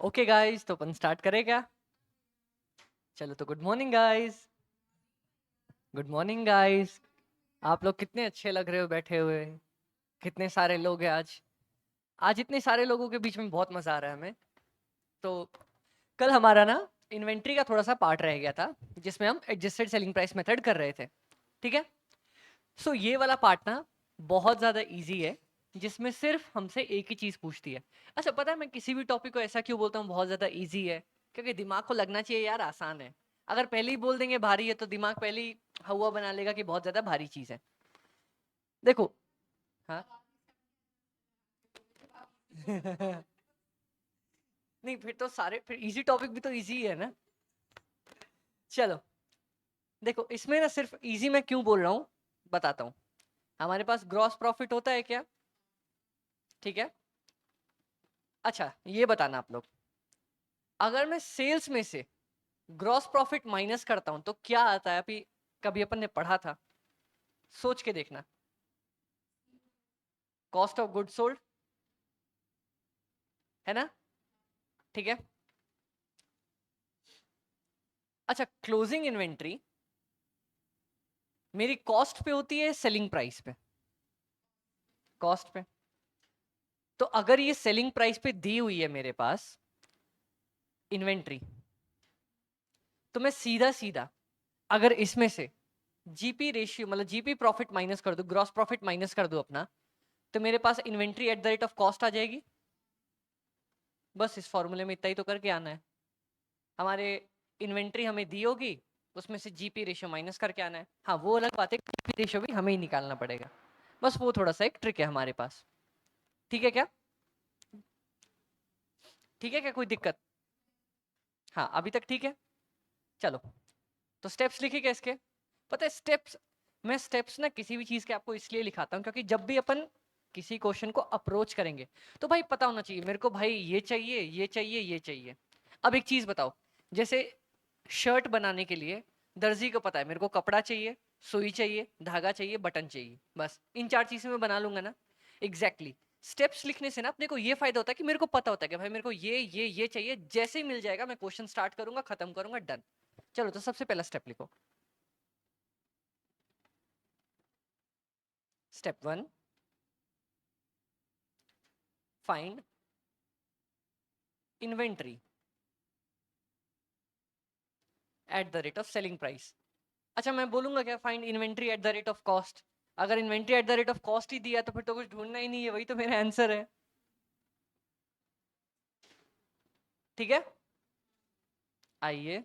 Okay guys, तो अपन start करें क्या? चलो तो good morning guys. Good morning guys. आप लोग कितने अच्छे लग रहे हो बैठे हुए। कितने सारे लोग हैं आज। आज इतने सारे लोगों के बीच में बहुत मजा आ रहा है हमें। तो कल हमारा ना इन्वेंट्री का थोड़ा सा पार्ट रह गया था, जिसमें हम एडजस्टेड सेलिंग प्राइस मेथड कर रहे थे। ठीक है। सो ये वाला पार्ट ना बहुत ज्यादा इजी है, जिसमें सिर्फ हमसे एक ही चीज पूछती है। अच्छा, पता है मैं किसी भी टॉपिक को ऐसा क्यों बोलता हूँ बहुत ज्यादा इजी है? क्योंकि दिमाग को लगना चाहिए यार आसान है। अगर पहले ही बोल देंगे भारी है तो दिमाग पहले ही हवा बना लेगा कि बहुत ज्यादा भारी चीज है। देखो। हाँ। नहीं, फिर तो सारे फिर इजी टॉपिक भी तो इजी है ना। चलो। देखो, इसमें ना सिर्फ इजी मैं क्यों बोल रहा हूँ बताता हूँ। हमारे पास ग्रॉस प्रॉफिट होता है क्या? ठीक है। अच्छा, ये बताना आप लोग, अगर मैं सेल्स में से ग्रॉस प्रॉफिट माइनस करता हूं तो क्या आता है? अभी कभी अपन ने पढ़ा था, सोच के देखना। कॉस्ट ऑफ गुड सोल्ड, है ना? ठीक है। अच्छा, क्लोजिंग इन्वेंट्री मेरी कॉस्ट पे होती है सेलिंग प्राइस पे? कॉस्ट पे। तो अगर ये सेलिंग प्राइस पे दी हुई है मेरे पास इन्वेंट्री, तो मैं सीधा सीधा अगर इसमें से जीपी रेशियो मतलब जीपी प्रॉफिट माइनस कर दूं, ग्रॉस प्रॉफिट माइनस कर दूं अपना, तो मेरे पास inventory at the rate of cost आ जाएगी। बस इस फॉर्मूले में इतना ही तो करके आना है। हमारे इन्वेंट्री हमें दी होगी, उसमें से जीपी रेशियो माइनस करके आना है। हाँ, वो अलग बात है, जीपी रेशियो भी हमें ही निकालना पड़ेगा। बस वो थोड़ा सा एक ट्रिक है हमारे पास। ठीक है क्या? ठीक है क्या? कोई दिक्कत? हाँ, अभी तक ठीक है। चलो, तो स्टेप्स लिखिएगा इसके। पता है स्टेप्स, मैं स्टेप्स ना किसी भी चीज के आपको इसलिए लिखाता हूँ क्योंकि जब भी अपन किसी क्वेश्चन को अप्रोच करेंगे तो भाई पता होना चाहिए मेरे को, भाई ये चाहिए, ये चाहिए, ये चाहिए। अब एक चीज बताओ, जैसे शर्ट बनाने के लिए दर्जी को पता है मेरे को कपड़ा चाहिए, सुई चाहिए, धागा चाहिए, बटन चाहिए, बस इन चार चीजें मैं बना लूंगा ना। एग्जैक्टली स्टेप्स लिखने से ना अपने को ये फायदा होता है कि मेरे को पता होता है कि भाई मेरे को ये चाहिए, जैसे ही मिल जाएगा मैं क्वेश्चन स्टार्ट करूंगा, खत्म करूंगा, डन। चलो, तो सबसे पहला स्टेप लिखो। Step one, find inventory at the rate of selling price. अच्छा, मैं बोलूंगा क्या find inventory at the rate of cost? अगर inventory at the rate of cost ही दिया तो फिर तो कुछ ढूंढना ही नहीं है, वही तो मेरा आंसर है। ठीक है। आइए,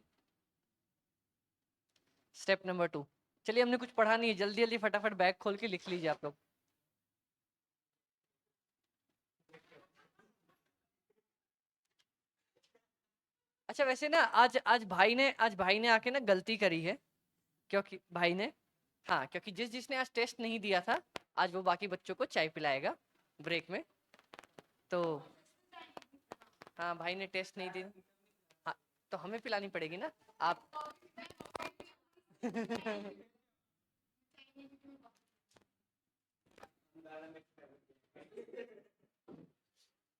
स्टेप नंबर टू। चलिए, हमने कुछ पढ़ा नहीं है, जल्दी जल्दी फटाफट बैग खोल के लिख लीजिए आप लोग। अच्छा, वैसे ना आज भाई ने आके ना गलती करी है, क्योंकि भाई ने, हाँ, क्योंकि जिसने आज टेस्ट नहीं दिया था, आज वो बाकी बच्चों को चाय पिलाएगा ब्रेक में। तो हाँ, भाई ने टेस्ट नहीं दी। हाँ, तो हमें पिलानी पड़ेगी ना। आप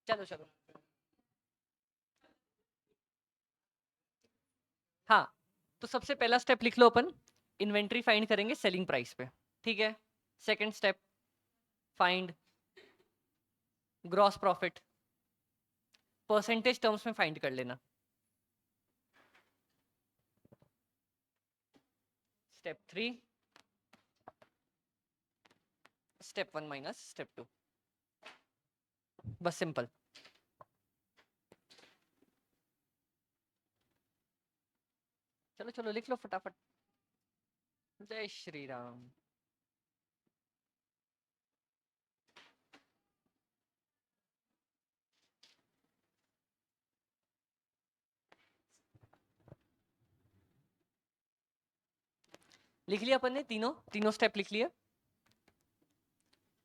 चलो चलो। हाँ, तो सबसे पहला स्टेप लिख लो अपन, इन्वेंट्री फाइंड करेंगे सेलिंग प्राइस पे। ठीक है। Second step, find gross profit, percentage terms में फाइंड कर लेना। Step three, step one minus step two. बस सिंपल। चलो चलो, लिख लो फटाफट। जय श्री राम। लिख लिया अपन ने, तीनों तीनों स्टेप लिख लिए।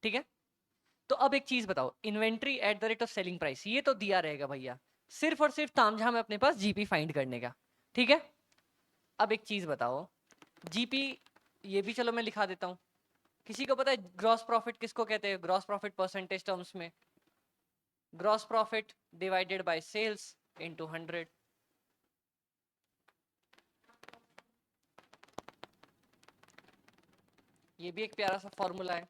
ठीक है। तो अब एक चीज बताओ, inventory at the rate of selling price ये तो दिया रहेगा भैया, सिर्फ और सिर्फ तामझाम है अपने पास जीपी फाइंड करने का। ठीक है। अब एक चीज बताओ, जीपी ये भी चलो मैं लिखा देता हूं। किसी को पता है ग्रॉस प्रॉफिट किसको कहते हैं? ग्रॉस प्रॉफिट परसेंटेज टर्म्स में gross profit divided by sales into 100। ये भी एक प्यारा सा फॉर्मूला है।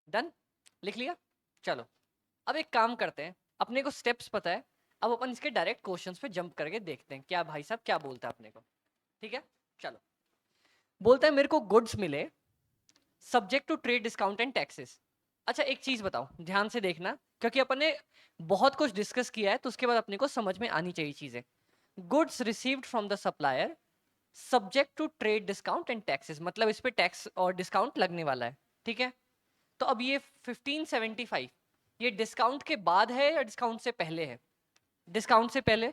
डन, लिख लिया। चलो अब एक काम करते हैं, अपने को स्टेप्स पता है, अब अपन इसके डायरेक्ट क्वेश्चंस पे जंप करके देखते हैं क्या भाई साहब क्या बोलता है अपने को। ठीक है, चलो। बोलता है मेरे को गुड्स मिले subject to trade discount and taxes. अच्छा एक चीज बताओ, ध्यान से देखना, क्योंकि अपन ने बहुत कुछ डिस्कस किया है तो उसके बाद अपने को समझ में आनी चाहिए चीजें। Goods received from the supplier subject to trade discount and taxes, मतलब इस पे टैक्स और डिस्काउंट लगने वाला है। ठीक है, तो अब ये 1575 ये डिस्काउंट के बाद है या डिस्काउंट से पहले है? डिस्काउंट से पहले।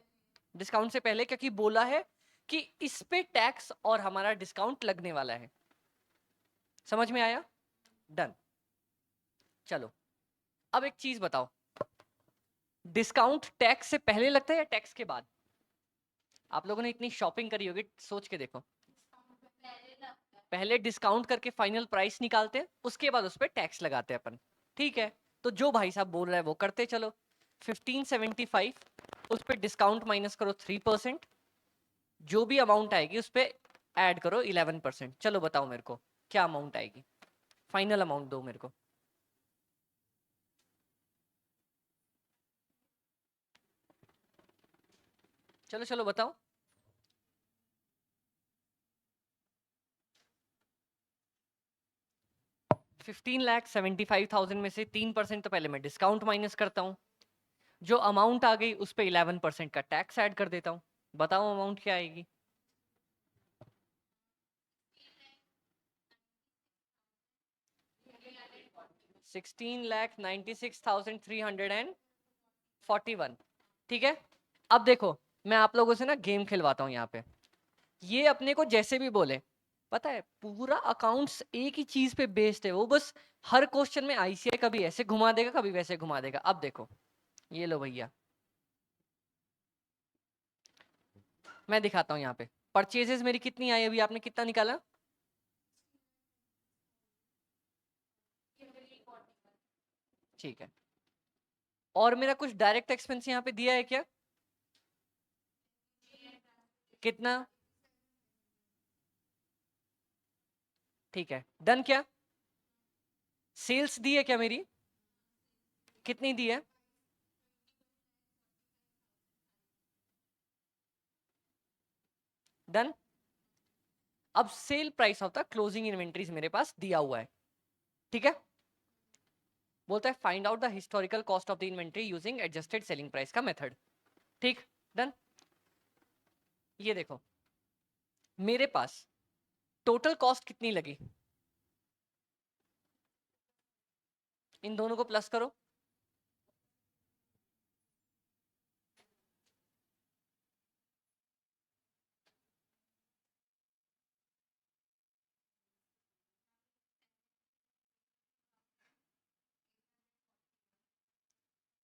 डिस्काउंट से पहले क्योंकि बोला है कि इस पे टैक्स और हमारा डिस्काउंट लगने वाला है। समझ में आया? डन। चलो अब एक चीज बताओ, डिस्काउंट टैक्स से पहले लगता है या टैक्स के बाद? आप लोगों ने इतनी शॉपिंग करी होगी, सोच के देखो। पहले डिस्काउंट करके फाइनल प्राइस निकालते हैं, उसके बाद उस पर टैक्स लगाते हैं अपन। ठीक है, तो जो भाई साहब बोल रहा है वो करते चलो। 1575 उस पर डिस्काउंट माइनस करो 3%, जो भी अमाउंट आएगी उस पर ऐड करो 11%। चलो बताओ मेरे को क्या अमाउंट आएगी, फाइनल अमाउंट दो मेरे को। चलो चलो बताओ। 15,75,000 में से 3% तो पहले मैं डिस्काउंट माइनस करता हूँ, जो अमाउंट आ गई उस पर 11% का टैक्स ऐड कर देता हूँ। बताओ अमाउंट क्या आएगी? 16,96,341। ठीक है, अब देखो मैं आप लोगों से ना गेम खिलवाता हूँ यहाँ पे। ये अपने को जैसे भी बोले, पता है पूरा अकाउंट्स एक ही चीज पे बेस्ड है, वो बस हर क्वेश्चन में आईसीआई कभी ऐसे घुमा देगा कभी वैसे घुमा देगा। अब देखो, ये लो भैया, मैं दिखाता हूँ यहाँ पे परचेजेस मेरी कितनी आई, अभी आपने कितना निकाला? ठीक है, और मेरा कुछ डायरेक्ट एक्सपेंस यहाँ पे दिया है क्या? कितना? ठीक है, डन। क्या सेल्स दी है क्या मेरी? कितनी दी है? डन। अब sale price of the closing inventories मेरे पास दिया हुआ है। ठीक है, बोलता है find out the historical cost of the inventory using adjusted selling price का मेथड। ठीक, डन। ये देखो मेरे पास टोटल कॉस्ट कितनी लगी, इन दोनों को प्लस करो।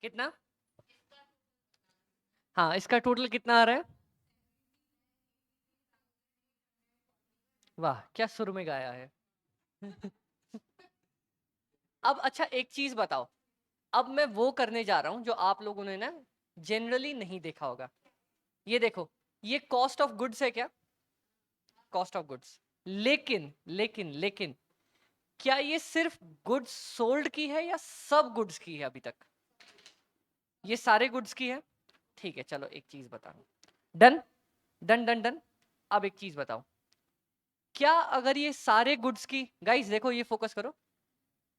कितना? हाँ, इसका टोटल कितना आ रहा है? वाह क्या सुर में गाया है। अब अच्छा एक चीज बताओ, अब मैं वो करने जा रहा हूं जो आप लोगों ने ना जनरली नहीं देखा होगा। ये देखो, ये कॉस्ट ऑफ गुड्स है क्या? Cost of goods. लेकिन क्या ये सिर्फ गुड्स सोल्ड की है या सब गुड्स की है? अभी तक ये सारे गुड्स की है। ठीक है, चलो एक चीज बताओ। Done done done done. अब एक चीज बताओ, क्या अगर ये सारे गुड्स की, गाइस देखो ये फोकस करो,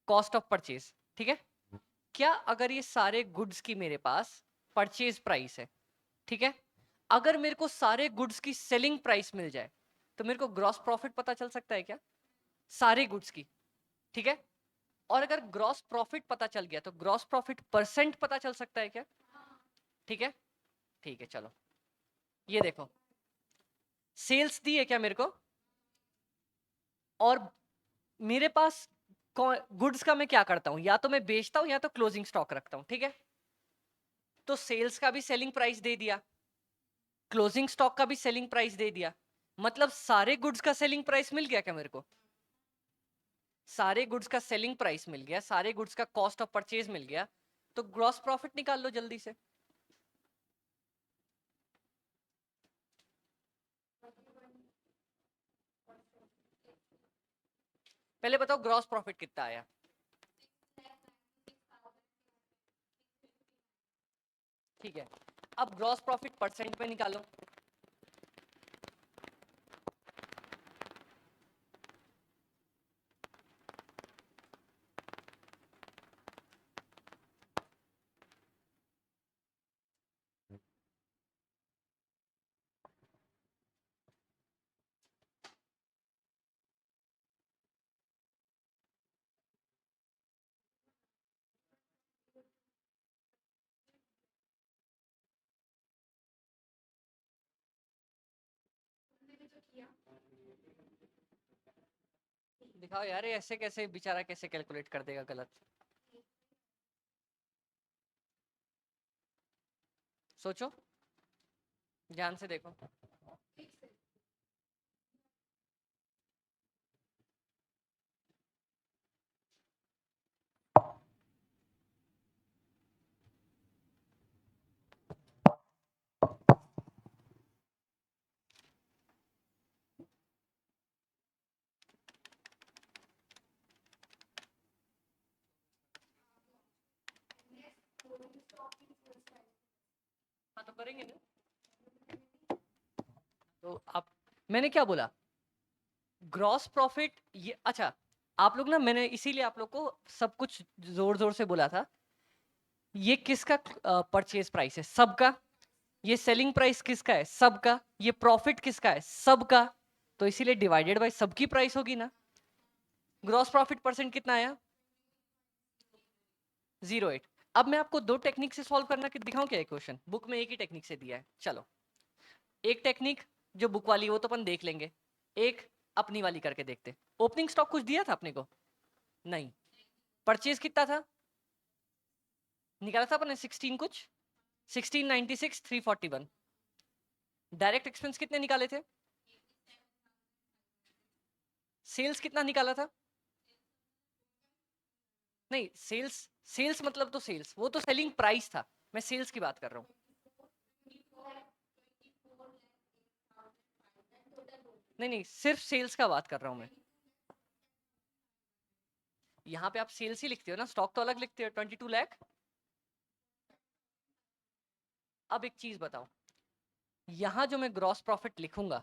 कॉस्ट ऑफ परचेज। ठीक है, क्या अगर ये सारे गुड्स की मेरे पास परचेज प्राइस है, ठीक है, अगर मेरे को सारे गुड्स की सेलिंग प्राइस मिल जाए तो मेरे को ग्रॉस प्रॉफिट पता चल सकता है क्या सारे गुड्स की? ठीक है, और अगर ग्रॉस प्रॉफिट पता चल गया तो ग्रॉस प्रॉफिट परसेंट पता चल सकता है क्या? ठीक है, ठीक है, चलो ये देखो, सेल्स दी है क्या मेरे को? और मेरे पास गुड्स का मैं क्या करता हूं, या तो मैं बेचता हूं या तो क्लोजिंग स्टॉक रखता हूं। ठीक है, तो सेल्स का भी सेलिंग प्राइस दे दिया, क्लोजिंग स्टॉक का भी सेलिंग प्राइस दे दिया, मतलब सारे गुड्स का सेलिंग प्राइस मिल गया क्या मेरे को? सारे गुड्स का सेलिंग प्राइस मिल गया, सारे गुड्स का कॉस्ट ऑफ परचेज मिल गया, तो ग्रॉस प्रॉफिट निकाल लो जल्दी से। पहले बताओ ग्रॉस प्रॉफिट कितना आया। ठीक है, अब ग्रॉस प्रॉफिट परसेंट में निकालो। दिखाओ यार, ये ऐसे कैसे बेचारा कैसे कैलकुलेट कर देगा गलत। सोचो, ध्यान से देखो। हाँ तो करेंगे ना। तो आप, मैंने क्या बोला, ग्रॉस प्रॉफिट ये, अच्छा आप लोग ना, मैंने इसीलिए आप लोग को सब कुछ जोर जोर से बोला था। ये किसका परचेज प्राइस है? सबका। ये सेलिंग प्राइस किसका है? सबका। ये प्रॉफिट किसका है? सबका। तो इसीलिए डिवाइडेड बाय सबकी प्राइस होगी ना। ग्रॉस प्रॉफिट परसेंट कितना आया? 0.8। अब मैं आपको दो टेक्निक से सॉल्व करना कि दिखाऊं क्या? क्वेश्चन बुक में एक ही टेक्निक से दिया है। चलो, एक टेक्निक जो बुक वाली वो तो अपन देख लेंगे, एक अपनी वाली करके देखते। ओपनिंग स्टॉक कुछ दिया था अपने को? नहीं। परचेज कितना था? निकाला था अपन ने 16 कुछ, 1696 341। डायरेक्ट एक्सपेंस कितने निकाले थे? सेल्स कितना निकाला था? नहीं, सेल्स, सेल्स मतलब तो सेल्स, वो तो सेलिंग प्राइस था, मैं सेल्स की बात कर रहा हूँ। नहीं नहीं, सिर्फ सेल्स का बात कर रहा हूँ मैं। यहाँ पे आप सेल्स ही लिखते हो ना, स्टॉक तो अलग लिखते हो, 22 लाख। अब एक चीज बताओ, यहाँ जो मैं ग्रॉस प्रॉफिट लिखूंगा,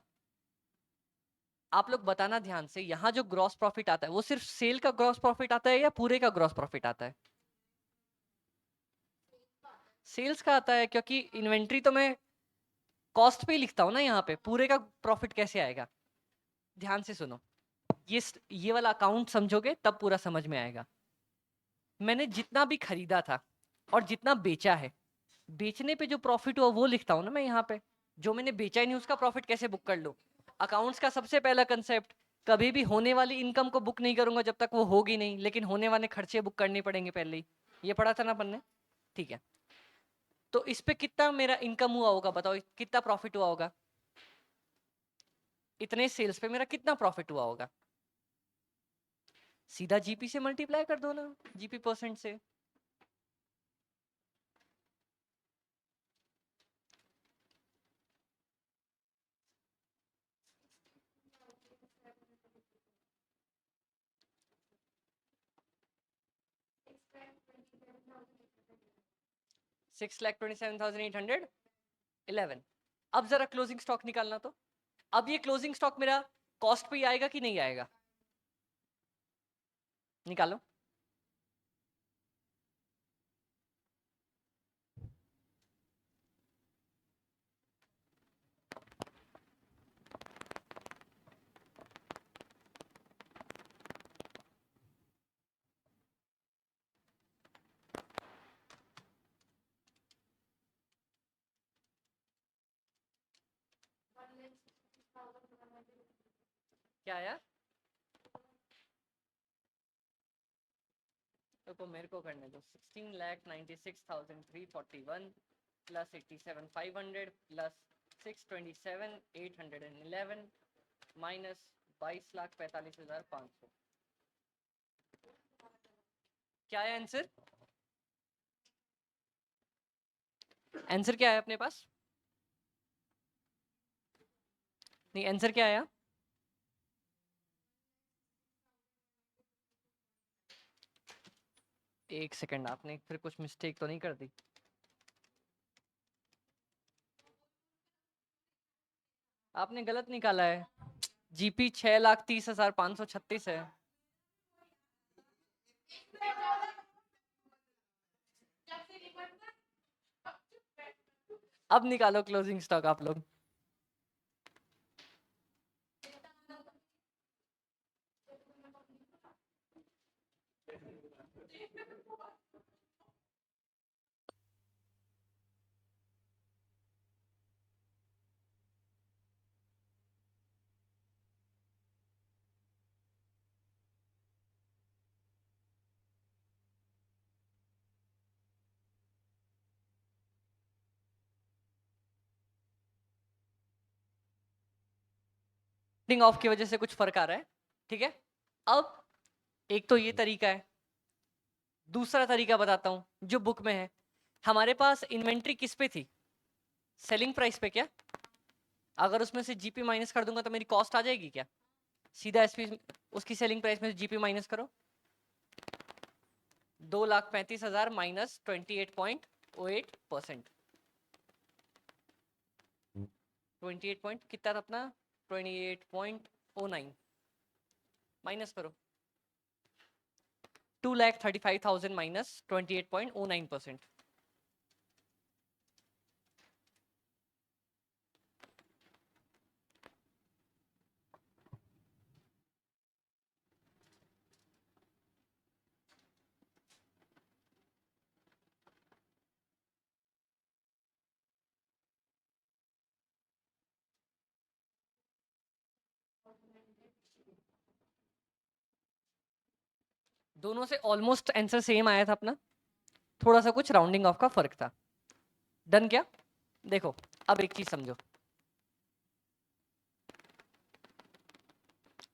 आप लोग बताना ध्यान से, यहाँ जो ग्रॉस प्रॉफिट आता है वो सिर्फ सेल का ग्रॉस प्रॉफिट आता है या पूरे का ग्रॉस प्रॉफिट आता है? सेल्स का आता है, क्योंकि इन्वेंट्री तो मैं कॉस्ट पे ही लिखता हूँ ना, यहाँ पे पूरे का प्रॉफिट कैसे आएगा? ध्यान से सुनो, ये वाला अकाउंट समझोगे तब पूरा समझ में आएगा। मैंने जितना भी खरीदा था और जितना बेचा है, बेचने पे जो प्रॉफिट हुआ वो लिखता हूँ ना मैं यहाँ पे। जो मैंने बेचा ही नहीं उसका प्रॉफिट कैसे बुक कर लूं? अकाउंट्स का सबसे पहला कंसेप्ट, कभी भी होने वाली इनकम को बुक नहीं करूंगा जब तक वो होगी नहीं, लेकिन होने वाले खर्चे बुक करने पड़ेंगे पहले ही। ये पढ़ा था ना अपन ने? ठीक है, तो इस पे कितना मेरा इनकम हुआ होगा बताओ, कितना प्रॉफिट हुआ होगा? इतने सेल्स पे मेरा कितना प्रॉफिट हुआ होगा? सीधा जीपी से मल्टीप्लाई कर दो ना, जीपी परसेंट से। $6,27,811। अब जरा क्लोजिंग स्टॉक निकालना तो। अब ये क्लोजिंग स्टॉक मेरा कॉस्ट पे आएगा कि नहीं आएगा? निकालो। क्या आया? तो मेरे को करने दो, 16,96,341 प्लस 87,500 प्लस 627,811 माइनस 22,45,500। क्या है आंसर? आंसर क्या है अपने पास? नहीं, आंसर क्या आया? एक सेकंड, आपने फिर कुछ मिस्टेक तो नहीं कर दी? आपने गलत निकाला है। जीपी 6,30,536 है। अब निकालो क्लोजिंग स्टॉक आप लोग। ऑफ की वजह से कुछ फर्क आ रहा है, ठीक है। अब एक तो ये तरीका है, दूसरा तरीका बताता हूं जो बुक में है। हमारे पास इन्वेंट्री किस पे थी? सेलिंग प्राइस पे। क्या अगर उसमें से जीपी माइनस कर दूंगा तो मेरी कॉस्ट आ जाएगी क्या? सीधा एसपी उसकी सेलिंग प्राइस में से जीपी माइनस करो। 2,35,000 माइनस 28.08%। 28 पॉइंट कितना था अपना? 28.09 माइनस करो। 2,35,000 माइनस 28.09%। दोनों से ऑलमोस्ट आंसर सेम आया था अपना, थोड़ा सा कुछ राउंडिंग ऑफ का फर्क था। डन क्या? देखो अब एक चीज समझो।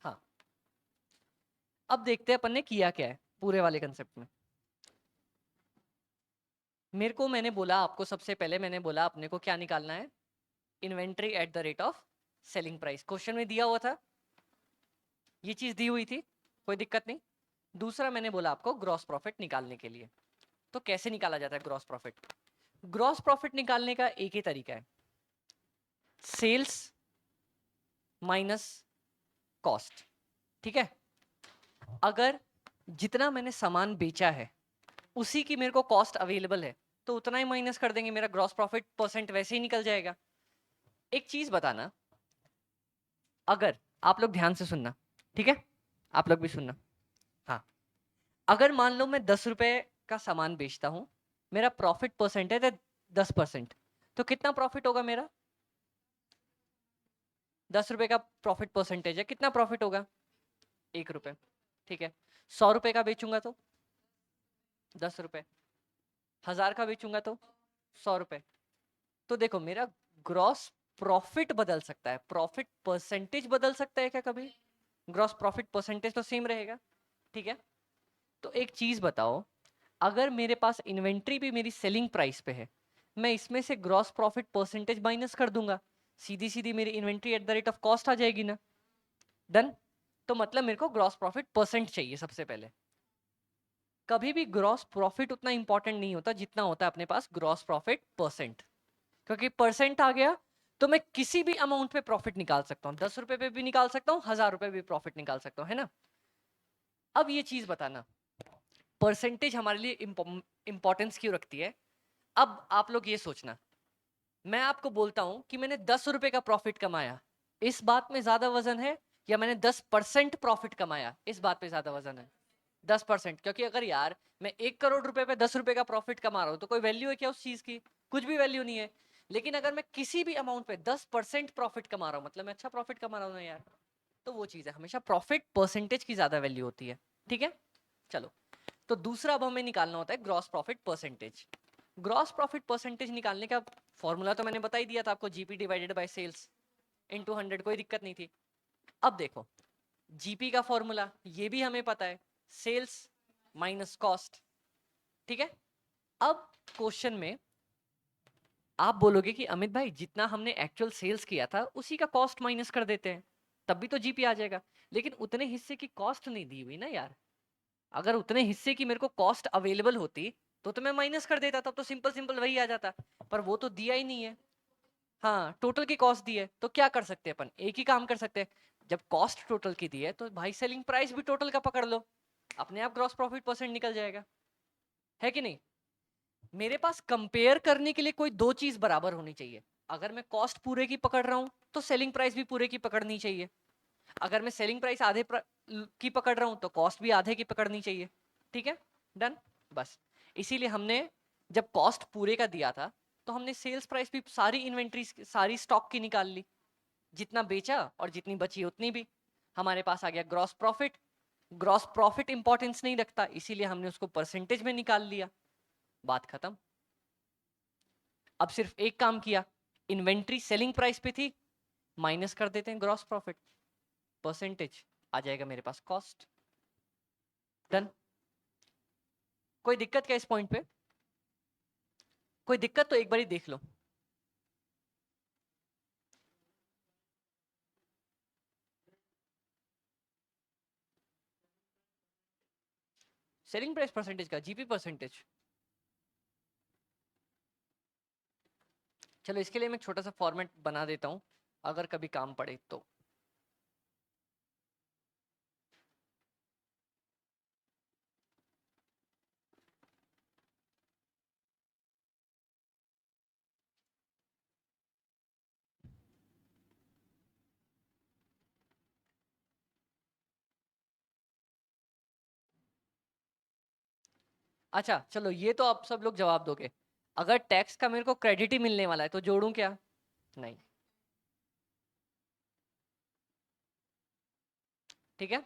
हाँ, अब देखते हैं अपन ने किया क्या है पूरे वाले कंसेप्ट में। मेरे को मैंने बोला आपको, सबसे पहले मैंने बोला अपने को क्या निकालना है? Inventory at the rate of selling price. Question में दिया हुआ था, ये चीज दी हुई थी, कोई दिक्कत नहीं। दूसरा मैंने बोला आपको ग्रॉस प्रॉफिट निकालने के लिए। तो कैसे निकाला जाता है ग्रॉस प्रॉफिट? ग्रॉस प्रॉफिट निकालने का एक ही तरीका है, सेल्स माइनस कॉस्ट। ठीक है, अगर जितना मैंने सामान बेचा है उसी की मेरे को कॉस्ट अवेलेबल है तो उतना ही माइनस कर देंगे, मेरा ग्रॉस प्रॉफिट परसेंट वैसे ही निकल जाएगा। एक चीज बताना, अगर आप लोग ध्यान से सुनना, ठीक है, आप लोग भी सुनना। हाँ, अगर मान लो मैं 10 रुपए का सामान बेचता हूं, मेरा प्रॉफिट परसेंटेज है 10%, तो कितना प्रॉफिट होगा मेरा? 10 रुपए का प्रॉफिट परसेंटेज है, कितना प्रॉफिट होगा? 1 रुपए। ठीक है, 100 रुपए का बेचूंगा तो 10 रुपए, 1000 का बेचूंगा तो 100 रुपए। तो देखो मेरा ग्रॉस प्रॉफिट बदल सकता है, प्रॉफिट परसेंटेज बदल सकता है क्या कभी? ग्रॉस प्रॉफिट परसेंटेज तो सेम रहेगा। ठीक है, तो एक चीज बताओ, अगर मेरे पास इन्वेंट्री भी मेरी सेलिंग प्राइस पे है, मैं इसमें से ग्रॉस प्रॉफिट परसेंटेज माइनस कर दूंगा, सीधी सीधी मेरी inventory at the rate of cost आ जाएगी ना। डन। तो मतलब मेरे को ग्रॉस प्रॉफिट परसेंट चाहिए सबसे पहले। कभी भी ग्रॉस प्रॉफिट उतना इंपॉर्टेंट नहीं होता जितना होता है अपने पास ग्रॉस प्रॉफिट परसेंट, क्योंकि परसेंट आ गया तो मैं किसी भी अमाउंट पे प्रॉफिट निकाल सकता हूँ, 10 रुपए पे भी निकाल सकता हूँ, 1000 रुपए भी प्रॉफिट निकाल सकता हूँ, है ना। अब ये चीज बताना, परसेंटेज हमारे लिए इंपॉर्टेंस क्यों रखती है? अब आप लोग ये सोचना, मैं आपको बोलता हूं कि मैंने 10 रुपए का प्रॉफिट कमाया, इस बात में ज्यादा वजन है, या मैंने 10% प्रॉफिट कमाया, इस बात पे ज्यादा वजन है? 10%। क्योंकि अगर यार मैं 1 करोड़ रुपए पे 10 रुपए का प्रॉफिट कमा रहा हूं तो कोई वैल्यू है क्या उस चीज की? कुछ भी वैल्यू नहीं है। लेकिन अगर मैं किसी भी अमाउंट पे 10% प्रॉफिट कमा रहा हूं, मतलब मैं अच्छा प्रॉफिट कमा रहा हूं ना यार, तो वो चीज है, हमेशा प्रॉफिट परसेंटेज की ज्यादा वैल्यू होती है। ठीक है, चलो, तो दूसरा अब हमें निकालना होता है gross profit percentage. Gross profit percentage निकालने का फॉर्मूला तो मैंने बता ही दिया था आपको, GP divided by sales into 100, कोई दिक्कत नहीं थी। अब देखो जीपी का फॉर्मूला ये भी हमें पता है, सेल्स माइनस कॉस्ट, ठीक है। अब क्वेश्चन में आप बोलोगे कि अमित भाई जितना हमने एक्चुअल सेल्स किया था उसी का कॉस्ट माइनस कर देते हैं, तब भी तो जीपी आ जाएगा। लेकिन उतने हिस्से की कॉस्ट नहीं दी हुई ना यार। अगर उतने हिस्से की मेरे को कॉस्ट अवेलेबल होती तो मैं माइनस कर देता, तब तो सिंपल सिंपल वही आ जाता। पर वो तो दिया ही नहीं है। हाँ, टोटल की कॉस्ट दी है, तो क्या कर सकते हैं अपन, एक ही काम कर सकते हैं। जब कॉस्ट टोटल की दी है तो भाई सेलिंग प्राइस भी टोटल का पकड़ लो, अपने आप ग्रॉस प्रॉफिट परसेंट निकल जाएगा, है कि नहीं। मेरे पास कंपेयर करने के लिए कोई दो चीज बराबर होनी चाहिए। अगर मैं कॉस्ट पूरे की पकड़ रहा हूं तो सेलिंग प्राइस भी पूरे की पकड़नी चाहिए। अगर मैं सेलिंग प्राइस की पकड़ रहा हूं तो कॉस्ट भी आधे की पकड़नी चाहिए। ठीक है, डन। बस इसीलिए हमने जब कॉस्ट पूरे का दिया था तो हमने सेल्स प्राइस भी सारी इन्वेंट्री सारी स्टॉक की निकाल ली, जितना बेचा और जितनी बची उतनी भी। हमारे पास आ गया gross profit. Gross profit importance नहीं रखता, इसीलिए हमने उसको परसेंटेज में निकाल लिया, बात खत्म। अब सिर्फ एक काम किया, इन्वेंट्री सेलिंग प्राइस पे थी, माइनस कर देते हैं ग्रॉस प्रॉफिट, परसेंटेज आ जाएगा मेरे पास कॉस्ट। डन। कोई दिक्कत क्या इस पॉइंट पे, कोई दिक्कत तो एक बार ही देख लो। सेलिंग प्राइस परसेंटेज का जीपी परसेंटेज, चलो इसके लिए मैं छोटा सा फॉर्मेट बना देता हूं, अगर कभी काम पड़े तो। अच्छा चलो, ये तो आप सब लोग जवाब दोगे। अगर टैक्स का मेरे को क्रेडिट ही मिलने वाला है तो जोड़ूं क्या, नहीं। ठीक है,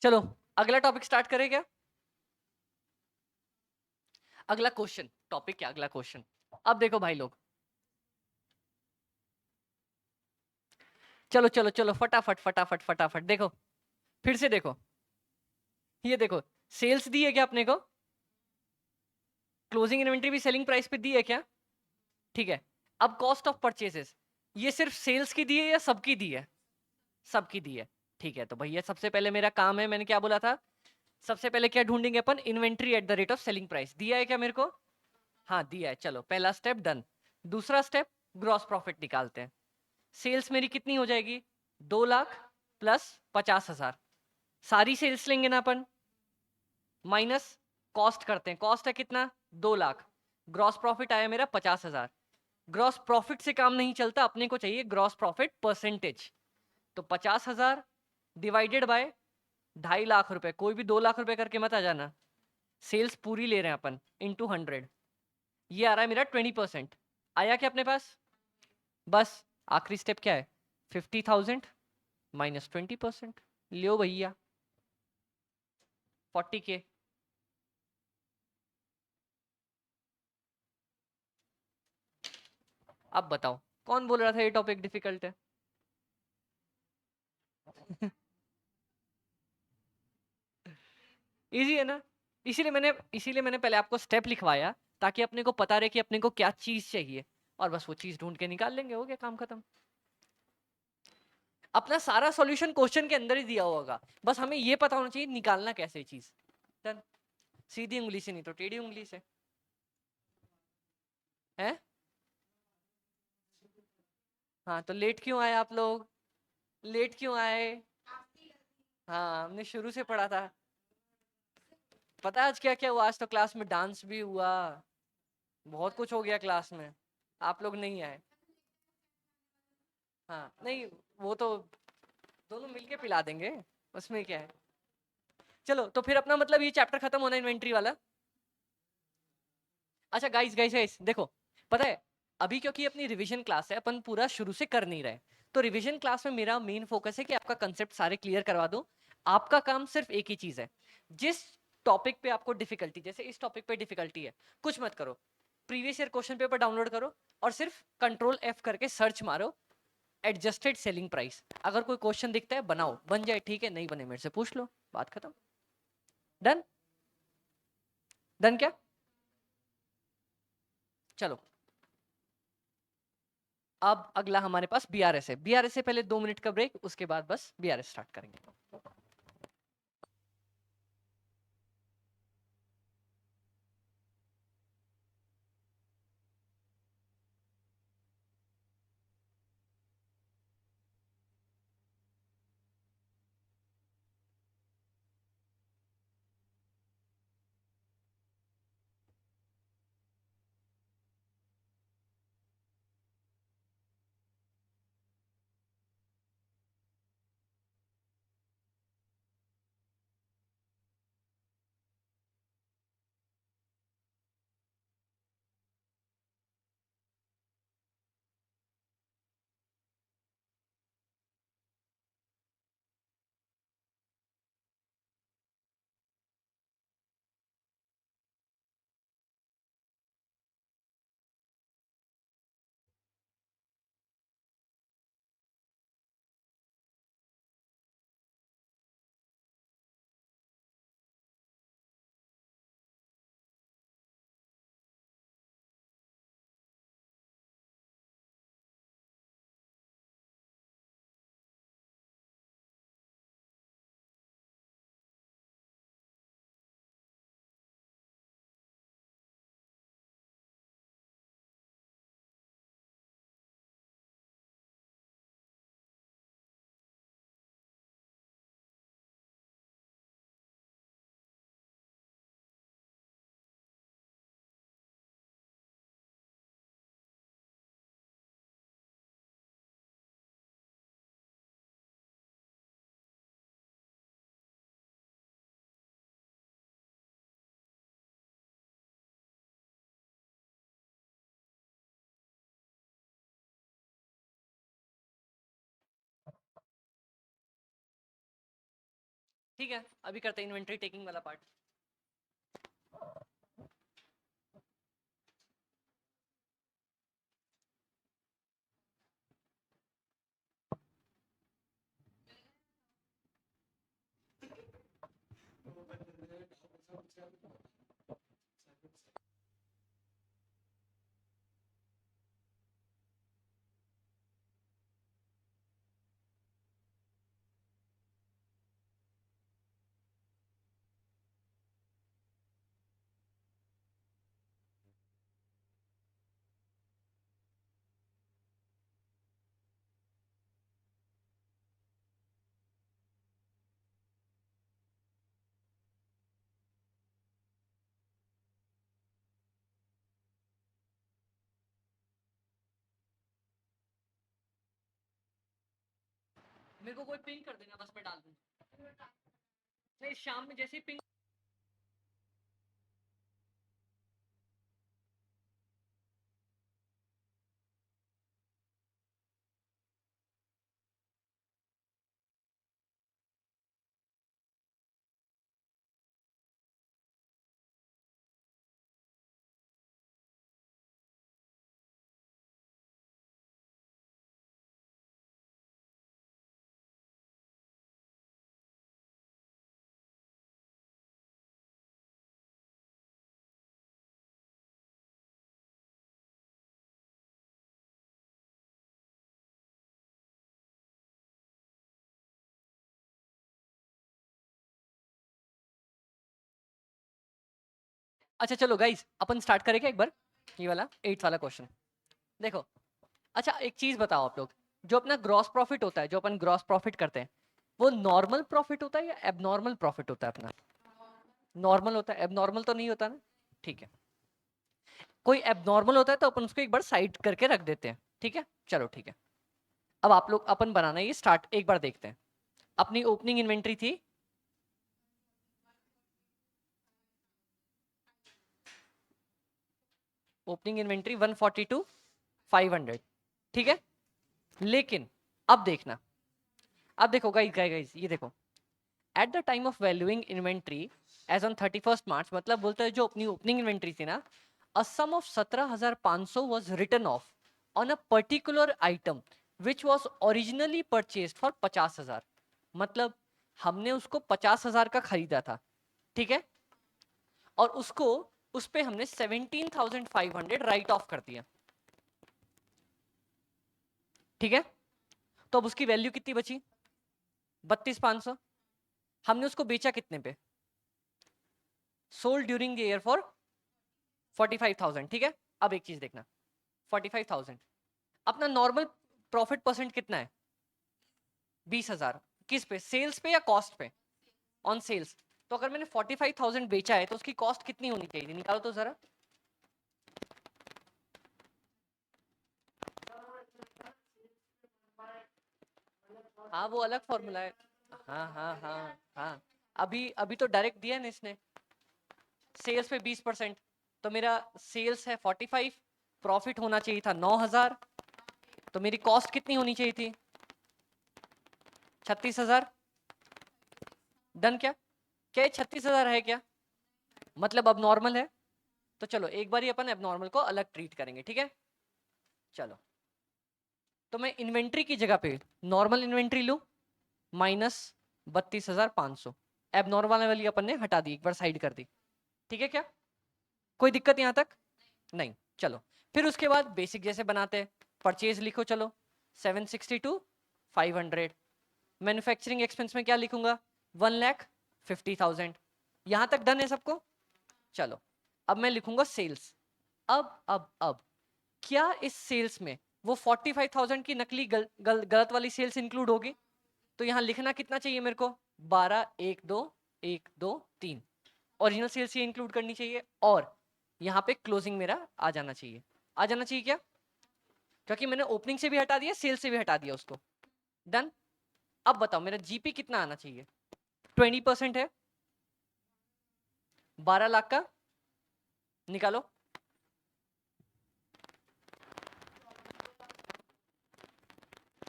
चलो अगला टॉपिक स्टार्ट करें क्या। अगला क्वेश्चन, टॉपिक क्या, अगला क्वेश्चन। अब देखो भाई लोग, चलो चलो चलो फटाफट फटाफट फटाफट देखो, फिर से देखो। ये देखो, सेल्स दी है क्या अपने को, क्लोजिंग इन्वेंट्री भी सेलिंग प्राइस पे दी है क्या। ठीक है। अब कॉस्ट ऑफ परचेसेस, ये सिर्फ सेल्स की दी है या सबकी दी है, सबकी दी है। ठीक है, तो भैया सबसे पहले मेरा काम है, मैंने क्या बोला था, सबसे पहले क्या ढूंढेंगे अपन, inventory at the rate of selling price. दिया है क्या मेरे को, हाँ दिया है, चलो पहला स्टेप डन। दूसरा स्टेप, ग्रॉस प्रॉफिट निकालते हैं। सेल्स मेरी कितनी हो जाएगी, 2 लाख प्लस 50,000, सारी सेल्स लेंगे ना अपन, माइनस कॉस्ट करते हैं, कॉस्ट है कितना, 2 लाख, ग्रॉस प्रॉफिट आया मेरा 50,000। ग्रॉस प्रॉफिट से काम नहीं चलता, अपने को चाहिए ग्रॉस प्रॉफिट परसेंटेज। तो 50,000 डिवाइडेड बाय 2.5 लाख रुपए, कोई भी 2 लाख रुपए करके मत आ जाना, सेल्स पूरी ले रहे हैं अपन, इंटू 100, ये आ रहा है मेरा 20%। आया क्या अपने पास, बस आखिरी स्टेप क्या है, 50,000 माइनस 20%, लियो भैया, 40K। अब बताओ कौन बोल रहा था ये टॉपिक डिफिकल्ट है? इजी है ना? इसीलिए मैंने पहले आपको स्टेप लिखवाया, ताकि अपने को पता रहे कि अपने को क्या चीज चाहिए, और बस वो चीज ढूंढ के निकाल लेंगे, हो गया काम खत्म। अपना सारा सॉल्यूशन क्वेश्चन के अंदर ही दिया होगा, बस हमें ये पता होना चाहिए निकालना कैसे चीज। डन। सीधी उंगली से नहीं तो टेढ़ी उंगली से। है? हाँ, तो लेट क्यों आए आप लोग? लेट क्यों आए? हाँ, हमने शुरू से पढ़ा था। पता है आज क्या क्या हुआ? आज तो क्लास में डांस भी हुआ, बहुत कुछ हो गया क्लास में। आप लोग नहीं आए। हाँ नहीं, वो तो दोनों मिलके पिला देंगे, उसमें क्या है। चलो, तो फिर अपना मतलब ये चैप्टर खत्म होना इन्वेंट्री वाला। अच्छा गाइस गाइस गाइस देखो, पता है अभी क्योंकि अपनी रिवीजन क्लास है, अपन पूरा शुरू से कर नहीं रहे, तो रिवीजन क्लास में मेरा मेन फोकस है कि आपका कंसेप्ट सारे क्लियर करवा दूं। आपका काम सिर्फ एक ही चीज है, जिस टॉपिक पे आपको डिफिकल्टी, जैसे इस टॉपिक पे डिफिकल्टी है, कुछ मत करो, previous year question paper download करो और सिर्फ कंट्रोल F करके सर्च मारो एडजस्टेड सेलिंग प्राइस। अगर कोई क्वेश्चन दिखता है बनाओ, बन जाए ठीक है, नहीं बने मेरे से पूछ लो, बात खत्म। डन? डन क्या? चलो, अब अगला हमारे पास बीआरएस है। बीआरएस से पहले 2 मिनट का ब्रेक, उसके बाद बस बीआरएस स्टार्ट करेंगे। ठीक है, अभी करते हैं इन्वेंटरी टेकिंग वाला पार्ट। मेरे को कोई पिंग कर देना, बस मैं डाल दूंगा। नहीं, शाम में जैसे ही पिंग अच्छा चलो गाइस, अपन स्टार्ट करेंगे एक बार ये वाला 8th वाला क्वेश्चन। देखो, अच्छा एक चीज बताओ आप लोग, जो अपना ग्रॉस प्रॉफिट होता है, जो अपन ग्रॉस प्रॉफिट करते हैं, वो नॉर्मल प्रॉफिट होता है या एबनॉर्मल प्रॉफिट होता है अपना? नॉर्मल होता है, एबनॉर्मल तो नहीं होता ना। ठीक है, कोई एबनॉर्मल होता है तो अपन उसको एक बार साइड करके रख देते हैं, ठीक है। चलो ठीक है, अब आप लोग अपन बनाना ये स्टार्ट एक बार देखते हैं। अपनी ओपनिंग इन्वेंट्री थी ओपनिंग इन्वेंट्री 142 500, ठीक है। लेकिन अब देखना, अब देखो गाइस गाइस गाइस, ये देखो, at the time of valuing inventory as on 31st March, मतलब बोलते हैं जो अपनी ओपनिंग इन्वेंट्री थी ना, a sum of 17,500 was written off on a particular item which was originally purchased for 50,000। मतलब हमने उसको 50,000 का खरीदा था, ठीक है, और उसको उस पे हमने 17,500 राइट ऑफ कर दिया, ठीक है। तो अब उसकी वैल्यू कितनी बची? 32,500। हमने उसको बेचा कितने पे? Sold during the year for 45,000, ठीक है। अब एक चीज देखना, 45,000, अपना नॉर्मल प्रॉफिट परसेंट कितना है? 20,000। किस पे, सेल्स पे या कॉस्ट पे? On sales. तो अगर मैंने 45,000 बेचा है तो उसकी कॉस्ट कितनी होनी चाहिए थी? निकालो तो जरा। हाँ वो अलग फॉर्मूला है। हाँ हाँ हाँ हाँ, अभी अभी तो डायरेक्ट दिया है ना इसने, सेल्स पे 20%। तो मेरा सेल्स है 45, प्रॉफिट होना चाहिए था 9,000, तो मेरी कॉस्ट कितनी होनी चाहिए थी? 36,000। डन क्या? क्या 36,000 है क्या? मतलब अब नॉर्मल है। तो चलो एक बार अपन एबनॉर्मल को अलग ट्रीट करेंगे, ठीक है। चलो, तो मैं इन्वेंट्री की जगह पे नॉर्मल इन्वेंट्री लूं, माइनस 32,500। एबनॉर्मल वाली अपन ने हटा दी, एक बार साइड कर दी, ठीक है क्या? कोई दिक्कत यहां तक? नहीं। चलो, फिर उसके बाद बेसिक जैसे बनाते हैं, परचेज लिखो चलो, 762 500। मैन्युफैक्चरिंग एक्सपेंस में क्या लिखूंगा? 1,50,000। यहां तक डन है सबको? चलो, अब मैं लिखूंगा सेल्स। अब क्या इस सेल्स में वो 45,000 की नकली गलत वाली सेल्स इंक्लूड होगी? तो यहां लिखना कितना चाहिए मेरे को? 12 1 2 1 2 3, ओरिजिनल सेल्स ये इंक्लूड करनी चाहिए, और यहाँ पे क्लोजिंग मेरा आ जाना चाहिए। आ जाना चाहिए क्या? क्योंकि मैंने ओपनिंग से भी हटा दिया, सेल से भी हटा दिया उसको। डन। अब बताओ मेरा जीपी कितना आना चाहिए? 20% है 12 लाख का, निकालो।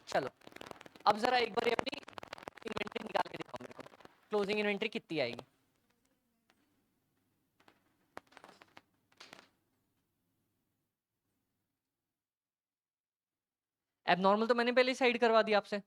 चलो, अब जरा एक बार अपनी इन्वेंट्री निकाल के दिखाओ मेरे को, क्लोजिंग इन्वेंट्री कितनी आएगी? एबनॉर्मल तो मैंने पहले ही साइड करवा दिया आपसे।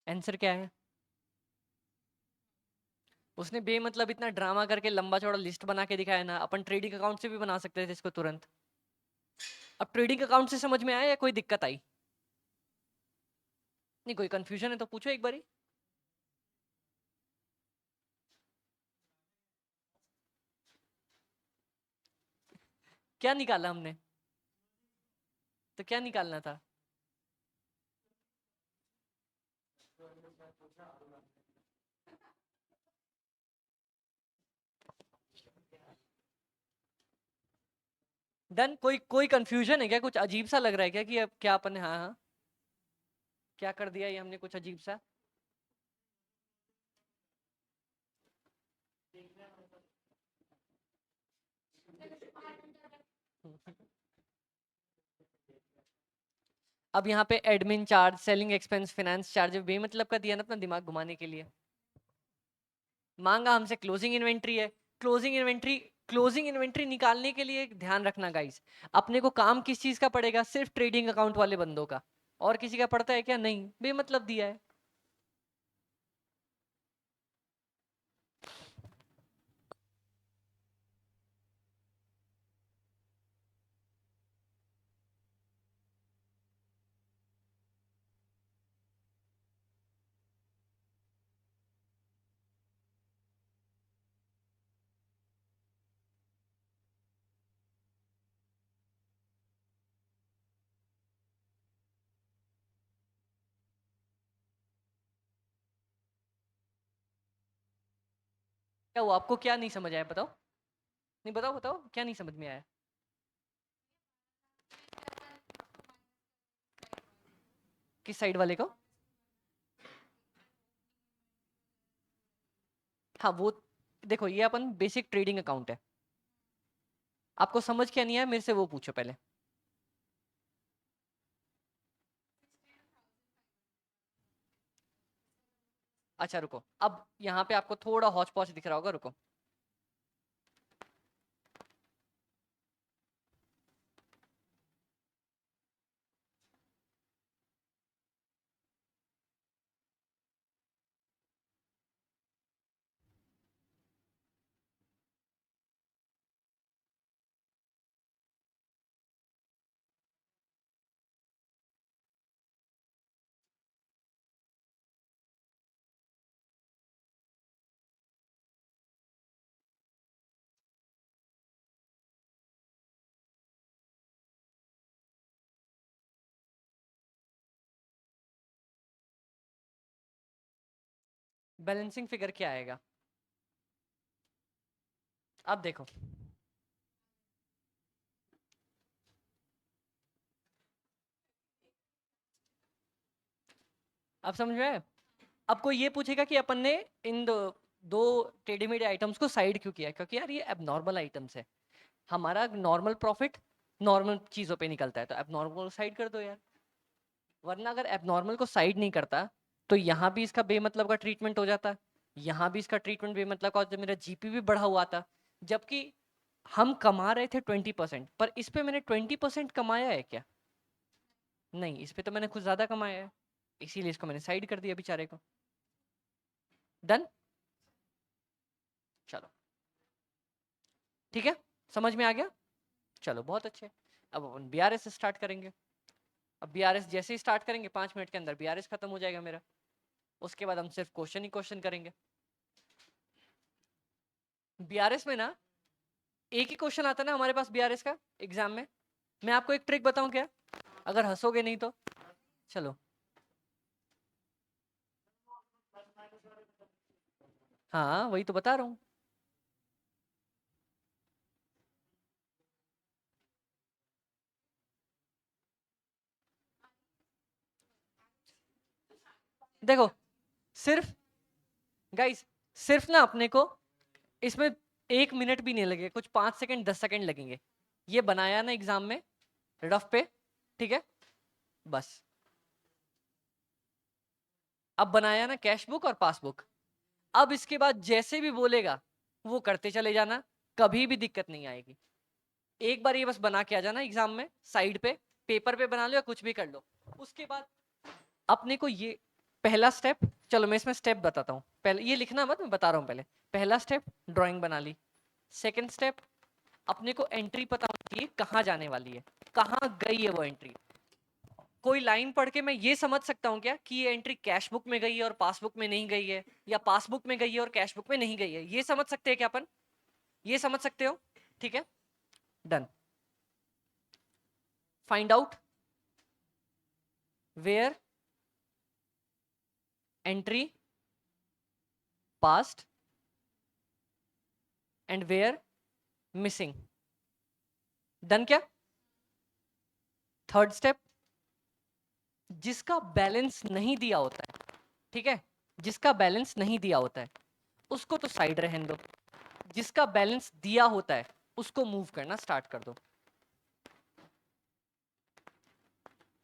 आंसर क्या है? उसने बेमतलब इतना ड्रामा करके लंबा चौड़ा लिस्ट बना के दिखाया ना, अपन ट्रेडिंग अकाउंट से भी बना सकते थे इसको तुरंत। अब ट्रेडिंग अकाउंट से समझ में आया या कोई दिक्कत आई? नहीं, कोई कंफ्यूजन है तो पूछो एक बारी। क्या निकाला हमने? तो क्या निकालना था? डन। कोई कोई कंफ्यूजन है क्या? कुछ अजीब सा लग रहा है क्या कि अब क्या अपन? हाँ हाँ, क्या कर दिया ये हमने कुछ अजीब सा? अब यहाँ पे admin charge, selling expense, finance charge बेमतलब का दिया ना अपना दिमाग घुमाने के लिए। मांगा हमसे क्लोजिंग इन्वेंट्री है। क्लोजिंग इन्वेंट्री निकालने के लिए ध्यान रखना गाइस, अपने को काम किस चीज का पड़ेगा? सिर्फ ट्रेडिंग अकाउंट वाले बंदों का। और किसी का पड़ता है क्या? नहीं, बेमतलब दिया है। क्या वो आपको क्या नहीं समझ आया? बताओ, नहीं बताओ बताओ, क्या नहीं समझ में आया? किस साइड वाले को? हाँ वो देखो, ये अपन बेसिक ट्रेडिंग अकाउंट है। आपको समझ क्या नहीं आया मेरे से वो पूछो पहले। अच्छा रुको, अब यहाँ पे आपको थोड़ा हौच पौच दिख रहा होगा, रुको। बैलेंसिंग फिगर क्या आएगा? अब देखो, अब समझ में आया? अब कोई ये पूछेगा कि अपन ने इन दो टेढ़े-मेढ़े आइटम्स को साइड क्यों किया? क्योंकि यार ये एबनॉर्मल आइटम्स है। हमारा नॉर्मल प्रॉफिट नॉर्मल चीजों पे निकलता है, तो एबनॉर्मल साइड कर दो यार। वरना अगर एबनॉर्मल को साइड नहीं करता तो यहाँ भी इसका बेमतलब का ट्रीटमेंट हो जाता, यहाँ भी इसका ट्रीटमेंट बेमतलब का होता, मेरा जीपी भी बढ़ा हुआ था। जबकि हम कमा रहे थे 20%, पर इस पे मैंने 20% कमाया है क्या? नहीं, इस पे तो मैंने कुछ ज्यादा कमाया है, इसीलिए इसको मैंने साइड कर दिया बेचारे को। डन। चलो ठीक है, समझ में आ गया? चलो बहुत अच्छे। अब अपन बीआरएस स्टार्ट करेंगे। अब बीआरएस जैसे ही स्टार्ट करेंगे 5 मिनट के अंदर बीआरएस खत्म हो जाएगा मेरा। उसके बाद हम सिर्फ क्वेश्चन ही क्वेश्चन करेंगे। बीआरएस में ना एक ही क्वेश्चन आता है ना हमारे पास बीआरएस का एग्जाम में। मैं आपको एक ट्रिक बताऊं क्या? अगर हंसोगे नहीं तो। चलो, हाँ वही तो बता रहा हूँ। देखो, सिर्फ गाइस, सिर्फ ना अपने को इसमें 1 मिनट भी नहीं लगेगा, कुछ 5 सेकंड 10 सेकंड लगेंगे। ये बनाया ना एग्जाम में रफ पे, ठीक है? बस। अब बनाया ना कैश बुक और पासबुक। अब इसके बाद जैसे भी बोलेगा वो करते चले जाना, कभी भी दिक्कत नहीं आएगी। एक बार ये बस बना के आ जाना एग्जाम में, साइड पे पेपर पे बना लो या कुछ भी कर लो। उसके बाद अपने को ये पहला स्टेप, चलो मैं इसमें स्टेप बताता हूँ। पहले ये लिखना मत, मैं बता रहा हूँ पहले। पहला स्टेप, ड्राइंग बना ली। सेकंड स्टेप, अपने को एंट्री पता होनी चाहिए कहाँ जाने वाली है, कहाँ गई है वो एंट्री। कोई लाइन पढ़ के मैं ये समझ सकता हूँ क्या कि ये एंट्री कैश बुक में गई है और पासबुक में नहीं गई है, या पासबुक में गई है और कैश बुक में नहीं गई है? ये समझ सकते हैं क्या अपन? ये समझ सकते हो? ठीक है, done. Find out where entry past and where missing. Done क्या? थर्ड स्टेप, जिसका बैलेंस नहीं दिया होता है, ठीक है, जिसका बैलेंस नहीं दिया होता है उसको तो साइड रहने दो, जिसका बैलेंस दिया होता है उसको मूव करना स्टार्ट कर दो।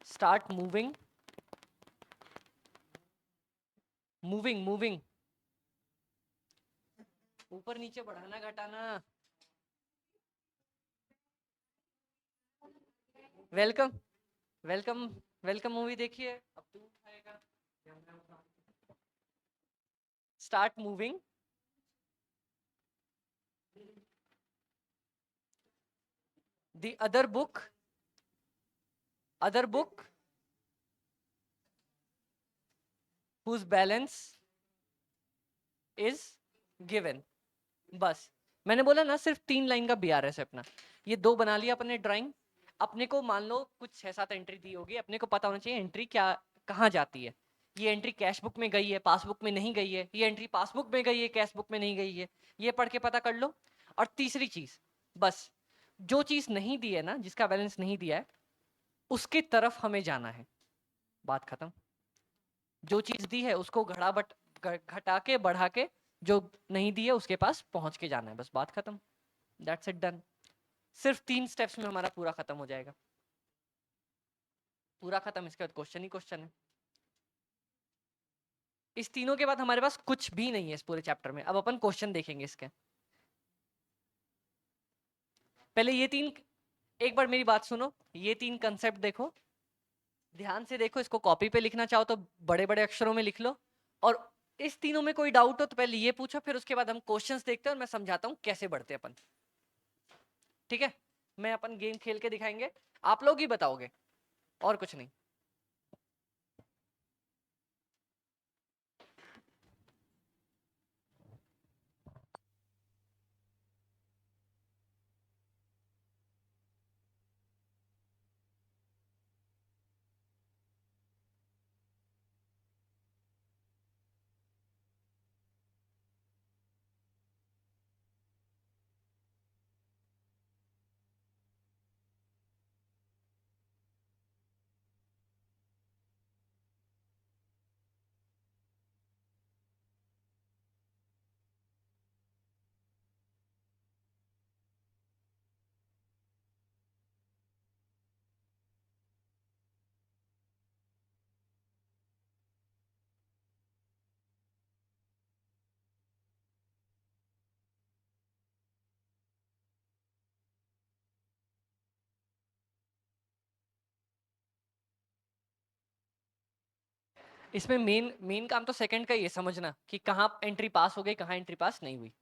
स्टार्ट मूविंग, मूविंग मूविंग, ऊपर नीचे बढ़ाना घटाना। वेलकम वेलकम वेलकम मूवी देखिए, अब तू उठाएगा। Start moving, the other book whose balance is given। बस मैंने बोला ना, सिर्फ 3 लाइन का बीआरएस है अपना। ये 2 बना लिया अपने ड्राइंग। अपने को मान लो कुछ 6-7 एंट्री दी होगी, अपने को पता होना चाहिए एंट्री क्या कहाँ जाती है। ये एंट्री कैश बुक में गई है, पासबुक में नहीं गई है, ये एंट्री पासबुक में गई है, कैश बुक में नहीं गई है, ये पढ़ के पता कर लो। और तीसरी चीज, बस जो चीज नहीं दी है ना, जिसका बैलेंस नहीं दिया है उसके तरफ हमें जाना है, बात खत्म। जो चीज दी है उसको घटा के बढ़ा के, जो नहीं दी है उसके पास पहुंच के जाना है, बस बात खत्म। That's it, done. सिर्फ 3 स्टेप्स में हमारा पूरा खत्म हो जाएगा, पूरा खत्म। इसके बाद क्वेश्चन ही क्वेश्चन है। इस तीनों के बाद हमारे पास कुछ भी नहीं है इस पूरे चैप्टर में। अब अपन क्वेश्चन देखेंगे इसके। पहले ये 3, एक बार मेरी बात सुनो, ये 3 कंसेप्ट देखो, ध्यान से देखो। इसको कॉपी पे लिखना चाहो तो बड़े बड़े अक्षरों में लिख लो। और इस तीनों में कोई डाउट हो तो पहले ये पूछो, फिर उसके बाद हम क्वेश्चंस देखते हैं और मैं समझाता हूँ कैसे बढ़ते अपन। ठीक है, मैं अपन गेम खेल के दिखाएंगे, आप लोग ही बताओगे, और कुछ नहीं। इसमें मेन मेन काम तो सेकंड का ही है, समझना कि कहाँ एंट्री पास हो गई, कहाँ एंट्री पास नहीं हुई।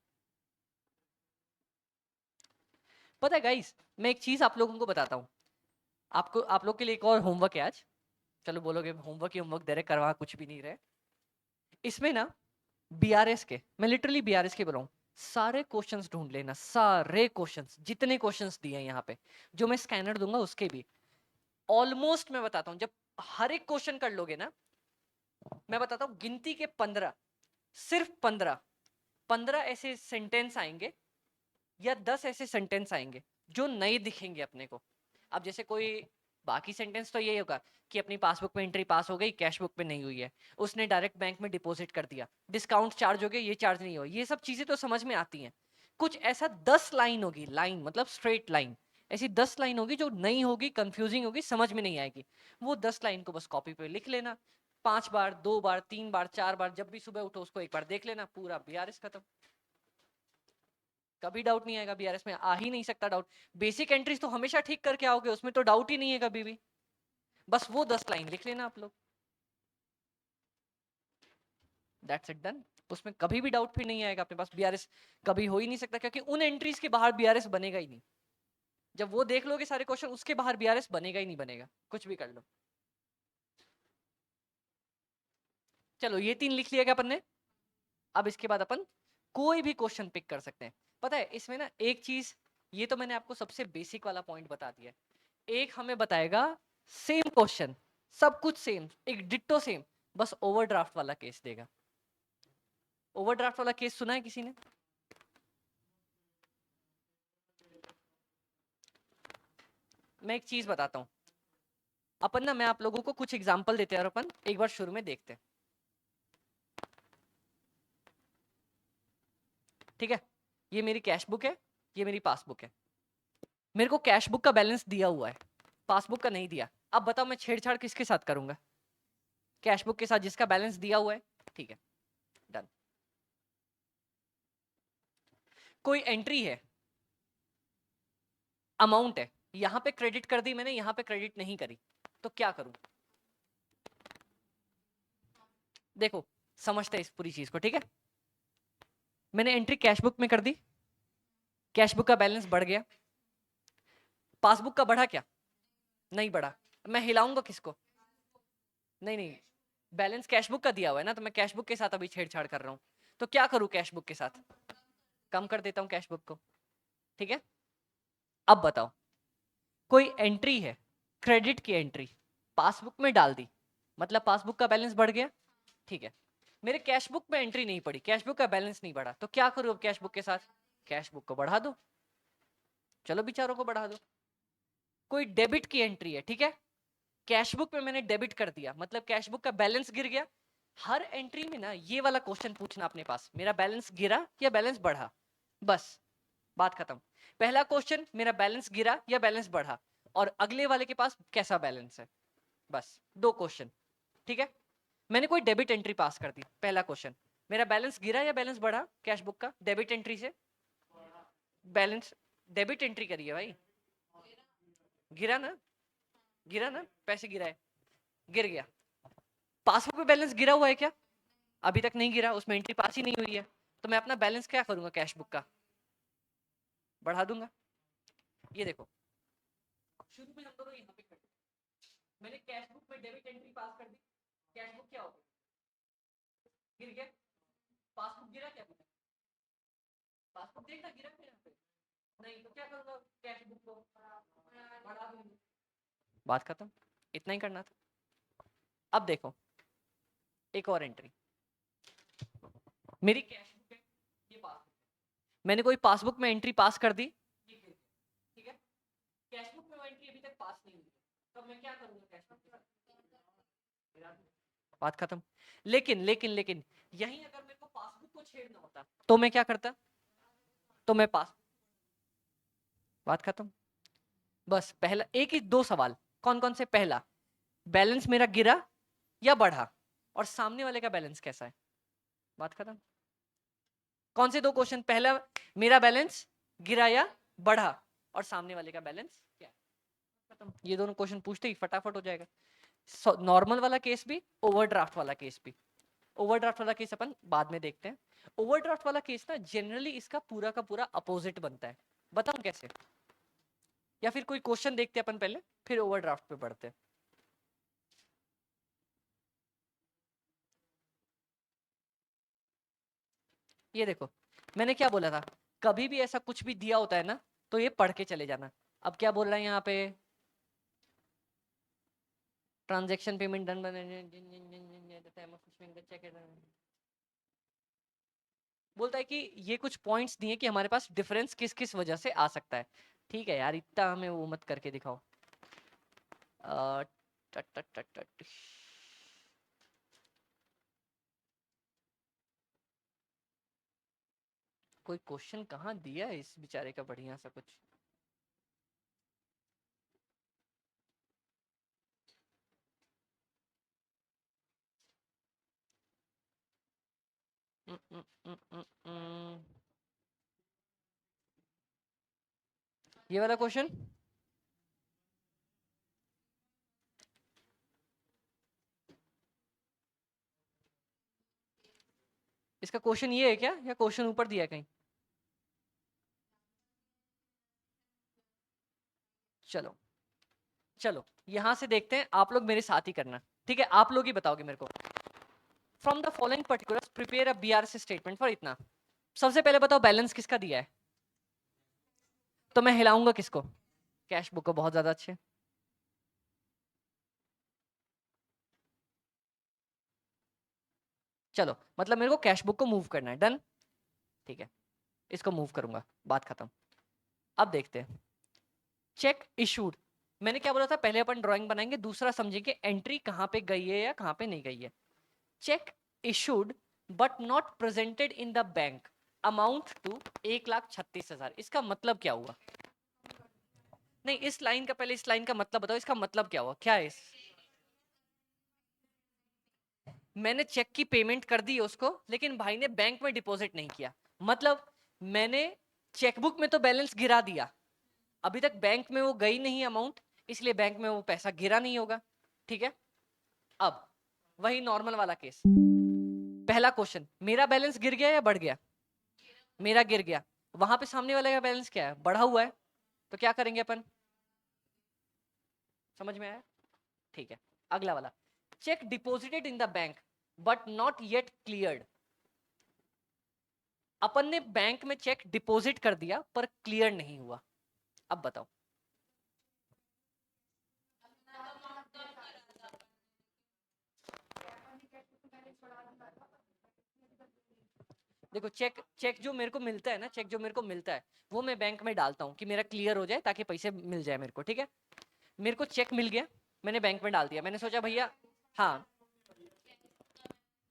पता है गाइस, मैं एक चीज आप लोगों को बताता हूँ। आप लोग के लिए एक और होमवर्क है आज। चलो बोलोगे होमवर्क ही होमवर्क दे रहे, करवा कुछ भी नहीं रहे। इसमें ना बीआरएस के, मैं लिटरली बीआरएस के बोल, सारे क्वेश्चंस ढूंढ लेना, सारे क्वेश्चंस, जितने क्वेश्चंस दिए हैं यहाँ पे, जो मैं स्कैनर दूंगा उसके भी ऑलमोस्ट मैं बताता हूँ। जब हर एक क्वेश्चन कर लोगे ना, मैं बताता हूँ गिनती के 15, सिर्फ 15 ऐसे सेंटेंस आएंगे या 10 ऐसे सेंटेंस आएंगे जो नए दिखेंगे अपने को। अब जैसे कोई बाकी सेंटेंस तो यही होगा कि अपनी पासबुक में एंट्री पास हो गई, कैश बुक में नहीं हुई है, उसने डायरेक्ट बैंक में डिपॉजिट कर दिया, डिस्काउंट चार्ज हो गया, ये चार्ज नहीं हो, ये सब चीजें तो समझ में आती हैं। कुछ ऐसा 10 लाइन होगी, लाइन मतलब स्ट्रेट लाइन, ऐसी 10 लाइन होगी जो नई होगी, कंफ्यूजिंग होगी, समझ में नहीं आएगी। वो 10 लाइन को बस कॉपी पे लिख लेना, 5 बार, 2 बार, 3 बार, 4 बार, जब भी सुबह उठो उसको एक बार देख लेना, पूरा बीआरएस खत्म। कभी डाउट नहीं आएगा बीआरएस में, आ ही नहीं सकता डाउट। बेसिक एंट्रीज तो हमेशा ठीक करके आओगे, उसमें तो डाउट ही नहीं है कभी भी। बस वो 10 लाइन लिख लेना आप लोग, दैट्स इट, डन। उसमें कभी भी डाउट फिर नहीं आएगा अपने पास। बीआरएस कभी हो ही नहीं सकता, क्योंकि उन एंट्रीज के बाहर बीआरएस बनेगा ही नहीं। जब वो देख लोगे सारे क्वेश्चन, उसके बाहर बीआरएस बनेगा ही नहीं, बनेगा कुछ भी कर लो। चलो ये 3 लिख लिया क्या अपन ने। अब इसके बाद अपन कोई भी क्वेश्चन पिक कर सकते हैं। पता है इसमें ना एक चीज, ये तो मैंने आपको सबसे बेसिक वाला पॉइंट बता दिया है। एक हमें बताएगा सेम क्वेश्चन, सब कुछ सेम, एक डिट्टो सेम, बस ओवरड्राफ्ट वाला केस देगा। ओवरड्राफ्ट वाला केस सुना है किसी ने। मैं एक चीज बताता हूँ, अपन ना, मैं आप लोगों को कुछ एग्जांपल देते हैं और अपन एक बार शुरू में देखते हैं, ठीक है। ये मेरी कैश बुक है, ये मेरी पासबुक है। मेरे को कैश बुक का बैलेंस दिया हुआ है, पासबुक का नहीं दिया। अब बताओ मैं छेड़छाड़ किसके साथ करूंगा? कैश बुक के साथ, जिसका बैलेंस दिया हुआ है, ठीक है, डन। कोई एंट्री है, अमाउंट है, यहां पे क्रेडिट कर दी मैंने, यहां पे क्रेडिट नहीं करी, तो क्या करूं? देखो, समझते हैं इस पूरी चीज को, ठीक है। मैंने एंट्री कैश बुक में कर दी, कैश बुक का बैलेंस बढ़ गया। पासबुक का बढ़ा क्या? नहीं बढ़ा। मैं हिलाऊंगा किसको? नहीं नहीं, बैलेंस कैश बुक का दिया हुआ है ना, तो मैं कैश बुक के साथ अभी छेड़छाड़ कर रहा हूं। तो क्या करूं कैश बुक के साथ? कम कर देता हूं कैश बुक को, ठीक है। अब बताओ, कोई एंट्री है, क्रेडिट की एंट्री, पासबुक में डाल दी, मतलब पासबुक का बैलेंस बढ़ गया, ठीक है। मेरे कैश बुक में एंट्री नहीं पड़ी, कैश बुक का बैलेंस नहीं बढ़ा, तो क्या करूं अब कैश बुक के साथ? कैश बुक को बढ़ा दो, चलो बेचारों को बढ़ा दो। कोई डेबिट की एंट्री है, ठीक है, कैश बुक में मैंने डेबिट कर दिया, मतलब कैश बुक का बैलेंस गिर गया। हर एंट्री में ना ये वाला क्वेश्चन पूछना अपने पास, मेरा बैलेंस गिरा या बैलेंस बढ़ा, बस बात खत्म। पहला क्वेश्चन, मेरा बैलेंस गिरा या बैलेंस बढ़ा, और अगले वाले के पास कैसा बैलेंस है, बस दो क्वेश्चन, ठीक है। मैंने कोई डेबिट एंट्री पास कर दी, पहला क्वेश्चन, मेरा बैलेंस गिरा या बैलेंस बढ़ा कैश बुक का डेबिट एंट्री से? बैलेंस, डेबिट एंट्री करी है भाई, गिरा ना, गिरा ना, पैसे गिरा है, गिर गया। पासबुक पे बैलेंस गिरा हुआ है क्या? अभी तक नहीं गिरा, उसमें एंट्री पास ही नहीं हुई है, तो मैं अपना बैलेंस क्या करूंगा कैश बुक का? बढ़ा दूंगा। ये देखो, शुरू में हम दोनों यहाँ पे खड़े, मैंने कैश बुक में डेबिट एंट्री पास कर दी, कैश बुक क्या हो गया? गिर गया। पासबुक गिरा क्या? अभी तक पासबुक देखना गिरा क्या यहाँ पे? नहीं, तो क्या करूंगा कैश बुक को? बढ़ा दूंगा, बात खत्म, इतना ही करना था। अब देखो, एक और एंट्री, मेरी कैश बुक है, ये पासबुक, मैंने कोई पासबुक में एंट्री पास कर दी, ये गिर गया, ठीक है। कैश बुक में वो एंट्री अभी तक पास नहीं हुई, तो मैं क्या करूंगा कैश बुक के साथ? बात खत्म। लेकिन लेकिन लेकिन यही अगर मेरे को पासबुक को छेड़ना होता, तो मैं क्या करता? तो मैं पास, बात खत्म। बस पहला एक ही दो सवाल, कौन कौन से? पहला, बैलेंस मेरा गिरा या बढ़ा, और सामने वाले का बैलेंस कैसा है, बात खत्म। कौन से दो क्वेश्चन? पहला, मेरा बैलेंस गिरा या बढ़ा, और सामने वाले का बैलेंस क्या है, खत्म। ये दोनों क्वेश्चन पूछते ही फटाफट हो जाएगा। नॉर्मल वाला केस भी, ओवरड्राफ्ट वाला केस भी। ओवरड्राफ्ट वाला केस अपन बाद में देखते हैं। ओवरड्राफ्ट वाला केस ना जनरली इसका पूरा का पूरा अपोजिट बनता है, बताऊं कैसे? या फिर कोई क्वेश्चन देखते हैं अपन पहले, फिर ओवरड्राफ्ट पे बढ़ते हैं। ये देखो, मैंने क्या बोला था, कभी भी ऐसा कुछ भी दिया होता है ना, तो ये पढ़ के चले जाना। अब क्या बोल रहा है यहाँ पे? ट्रांजैक्शन पेमेंट डन बोलता है कि ये कुछ पॉइंट्स दिए कि हमारे पास डिफरेंस किस किस वजह से आ सकता है। ठीक है यार, इतना हमें वो मत करके दिखाओ। अ, टट टट टट टट। कोई क्वेश्चन कहाँ दिया है इस बेचारे का बढ़िया सा कुछ? उम, उम, उम, उम, उम। ये वाला क्वेश्चन, इसका क्वेश्चन ये है क्या, या क्वेश्चन ऊपर दिया है कहीं? चलो चलो, यहां से देखते हैं, आप लोग मेरे साथ ही करना, ठीक है। आप लोग ही बताओगे मेरे को। From the following particulars prepare a BRC statement for इतना। सबसे पहले बताओ बैलेंस किसका दिया है, तो मैं हिलाऊंगा किसको? कैश बुक को, बहुत ज्यादा अच्छे। चलो, मतलब मेरे को कैश बुक को मूव करना है, डन, ठीक है, इसको मूव करूंगा, बात खत्म। अब देखते हैं, चेक इशूड, मैंने क्या बोला था, पहले अपन ड्राइंग बनाएंगे, दूसरा समझेंगे एंट्री कहाँ पे गई है या कहाँ पे नहीं गई है। Cheque issued but not presented in the bank amount to 1,36,000, इसका मतलब क्या हुआ? नहीं, इस लाइन का पहले इस लाइन का मतलब बताओ, इसका मतलब क्या हुआ, क्या है मैंने चेक की पेमेंट कर दी उसको, लेकिन भाई ने बैंक में डिपॉजिट नहीं किया, मतलब मैंने चेकबुक में तो बैलेंस गिरा दिया, अभी तक बैंक में वो गई नहीं अमाउंट, इसलिए बैंक में वो पैसा गिरा नहीं होगा। ठीक है, अब वही नॉर्मल वाला केस, पहला क्वेश्चन, मेरा बैलेंस गिर गया या बढ़ गया? मेरा गिर गया, वहां पे सामने वाले का बैलेंस क्या है, बढ़ा हुआ है, तो क्या करेंगे अपन, समझ में आया? ठीक है, अगला वाला, cheque deposited in the bank but not yet cleared, अपन ने बैंक में चेक डिपॉजिट कर दिया पर क्लियर नहीं हुआ, अब बताओ। देखो चेक चेक जो मेरे को मिलता है ना, चेक जो मेरे को मिलता है वो मैं बैंक में डालता हूँ कि मेरा क्लियर हो जाए ताकि पैसे मिल जाए मेरे को। ठीक है, मेरे को चेक मिल गया, मैंने बैंक में डाल दिया, मैंने सोचा भैया, हाँ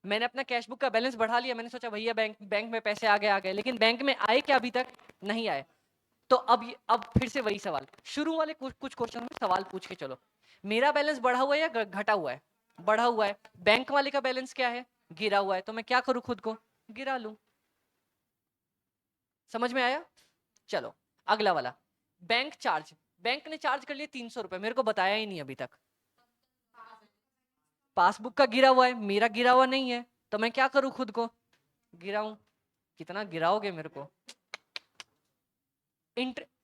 मैंने अपना कैश बुक का बैलेंस बढ़ा लिया, मैंने सोचा भैया बैंक बैंक में पैसे आ गए, लेकिन बैंक में आए क्या, अभी तक नहीं आए। तो अब फिर से वही सवाल, शुरू वाले कुछ क्वेश्चन में सवाल पूछ के चलो, मेरा बैलेंस बढ़ा हुआ है या घटा हुआ है? बढ़ा हुआ है, बैंक वाले का बैलेंस क्या है, गिरा हुआ है, तो मैं क्या करूं, खुद को गिरा लूं। समझ में आया? चलो अगला वाला, बैंक चार्ज, बैंक ने चार्ज कर लिए 300 रुपए, मेरे को बताया ही नहीं अभी तक, पासबुक का गिरा हुआ है, मेरा गिरा हुआ नहीं है, तो मैं क्या करूं, खुद को गिराऊं। कितना गिराओगे मेरे को?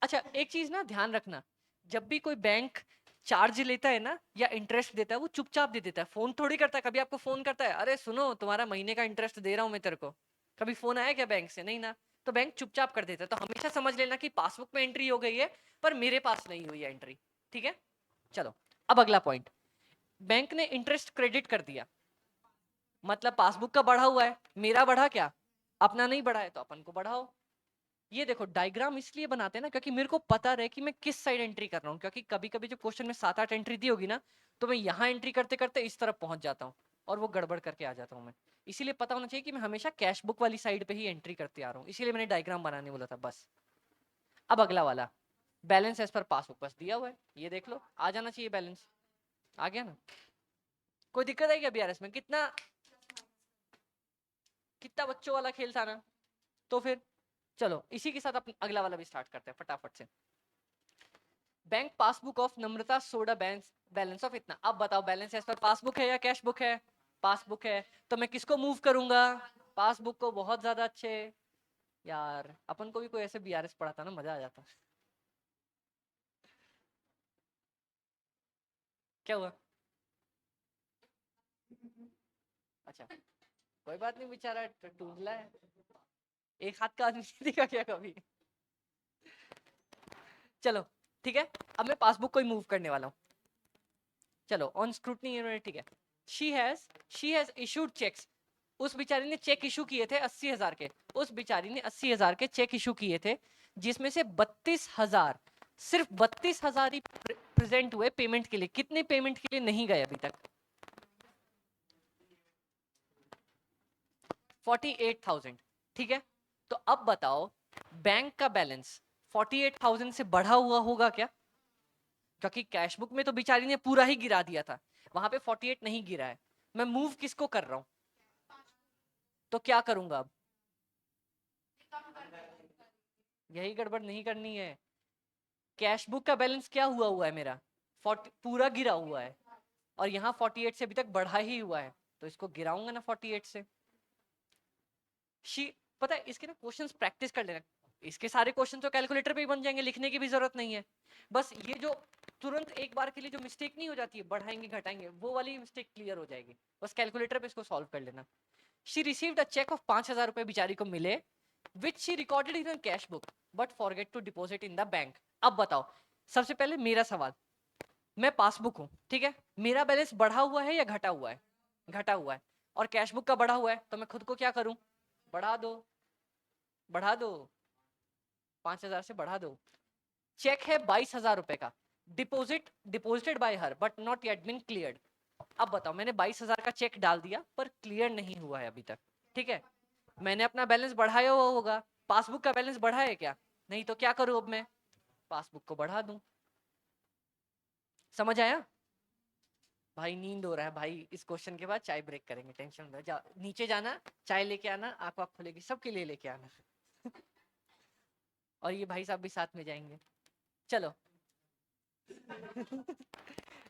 अच्छा एक चीज ना ध्यान रखना, जब भी कोई बैंक चार्ज लेता है ना या इंटरेस्ट देता है, वो चुपचाप दे देता है, फोन थोड़ी करता है, कभी आपको फोन करता है, अरे सुनो तुम्हारा महीने का इंटरेस्ट दे रहा हूं मैं तेरे को, कभी फोन आया क्या बैंक से? नहीं ना, तो बैंक चुपचाप कर देता है, तो हमेशा समझ लेना कि पासबुक में एंट्री हो गई है पर मेरे पास नहीं हुई है एंट्री। ठीक है, चलो अब अगला पॉइंट, बैंक ने इंटरेस्ट क्रेडिट कर दिया, मतलब पासबुक का बढ़ा हुआ है, मेरा बढ़ा क्या, अपना नहीं बढ़ा है तो अपन को बढ़ाओ। ये देखो डायग्राम इसलिए बनाते हैं ना क्योंकि मेरे को पता रहे कि मैं किस साइड एंट्री कर रहा हूँ, क्योंकि कभी कभी जो क्वेश्चन में 7-8 एंट्री दी होगी ना, तो मैं यहाँ एंट्री करते करते इस तरफ पहुंच जाता हूँ और वो गड़बड़ करके आ जाता हूँ मैं। इसीलिए पता होना चाहिए कि मैं हमेशा कैश बुक वाली साइड पे ही एंट्री करते आ रहा हूँ, इसीलिए मैंने डायग्राम बनाने बोला था बस। अब अगला वाला, बैलेंस एज पर पासबुक बस दिया हुआ है, ये देख लो आ जाना चाहिए बैलेंस, आ गया ना, कोई दिक्कत है क्या बीआरएस में? कितना कितना बच्चों वाला खेल था ना। तो फिर चलो इसी के साथ अपन अगला वाला भी स्टार्ट करते हैं फटाफट से, bank passbook of Namrata soda balance, balance of इतना, अब बताओ बैलेंस एज पर पासबुक है या कैश बुक है? पासबुक है, तो मैं किसको मूव करूंगा, पासबुक को, बहुत ज्यादा अच्छे। यार अपन को भी कोई ऐसे बीआरएस पढ़ाता ना, मजा आ जाता। क्या हुआ? अच्छा कोई बात नहीं, बेचारा टूटला है, एक हाथ का आदमी नहीं दिखा क्या कभी? चलो ठीक है, अब मैं पासबुक को ही मूव करने वाला हूँ। चलो ऑन स्क्रूटनी, ठीक है, शी हैज इशूड चेक्स, उस बिचारी ने चेक इशू किए थे 80,000 के, उस बिचारी ने 80,000 के चेक इशू किए थे, जिसमें से 32,000, सिर्फ 32,000 ही प्रेजेंट हुए पेमेंट के लिए, कितने पेमेंट के लिए नहीं गए अभी तक? 48,000। ठीक है, तो अब बताओ बैंक का बैलेंस 48,000 से बढ़ा हुआ होगा क्या? क्योंकि कैश बुक में तो बिचारी ने पूरा ही गिरा दिया था, वहां पे 48 नहीं गिरा है, मैं मूव किसको कर रहा हूं, तो क्या करूंगा अब? यही गड़बड़ नहीं करनी है, कैश बुक का बैलेंस क्या हुआ हुआ है मेरा, 40 पूरा गिरा हुआ है, और यहाँ 48 से अभी तक बढ़ा ही हुआ है, तो इसको गिराऊंगा ना 48 से। शी पता है इसके ना क्वेश्चंस प्रैक्टिस कर लेना, इसके सारे क्वेश्चन तो कैलकुलेटर पे ही बन जाएंगे, लिखने की भी जरूरत नहीं है, बस ये जो तुरंत एक बार के लिए जो मिस्टेक नहीं हो जाती है, बढ़ाएंगे घटाएंगे, वो वाली मिस्टेक क्लियर हो जाएगी, बस कैलकुलेटर पे इसको सॉल्व कर लेना। She received a cheque of 5,000 रुपए बिचारी को मिले, which she recorded in cash book but forget to deposit in the bank. अब बताओ, सबसे पहले मेरा सवाल, मैं पासबुक हूं, ठीक है, मेरा बैलेंस बढ़ा हुआ है या घटा हुआ है? घटा हुआ है, और कैश बुक का बढ़ा हुआ है, तो मैं खुद को क्या करूं, बढ़ा दो, बढ़ा दो, 5,000 से बढ़ा दो। चेक है 22,000 रुपए का, deposited by her but not yet been cleared. अब बताओ, मैंने 22,000 का चेक डाल दिया पर क्लियर नहीं हुआ है अभी तक, ठीक है। मैंने अपना बैलेंस बढ़ाया हुआ होगा, पासबुक का बैलेंस बढ़ा है क्या? नहीं, तो क्या करूं अब मैं? पासबुक को बढ़ा दूं। समझ आया? भाई नींद हो रहा है भाई, इस क्वेश्चन के बाद चाय ब्रेक करेंगे, टेंशन मत जा, नीचे जाना, चाय लेके आना, आंख आंख खुलेगी, सबके लिए लेके आना। और ये भाई साहब भी साथ में जाएंगे। चलो।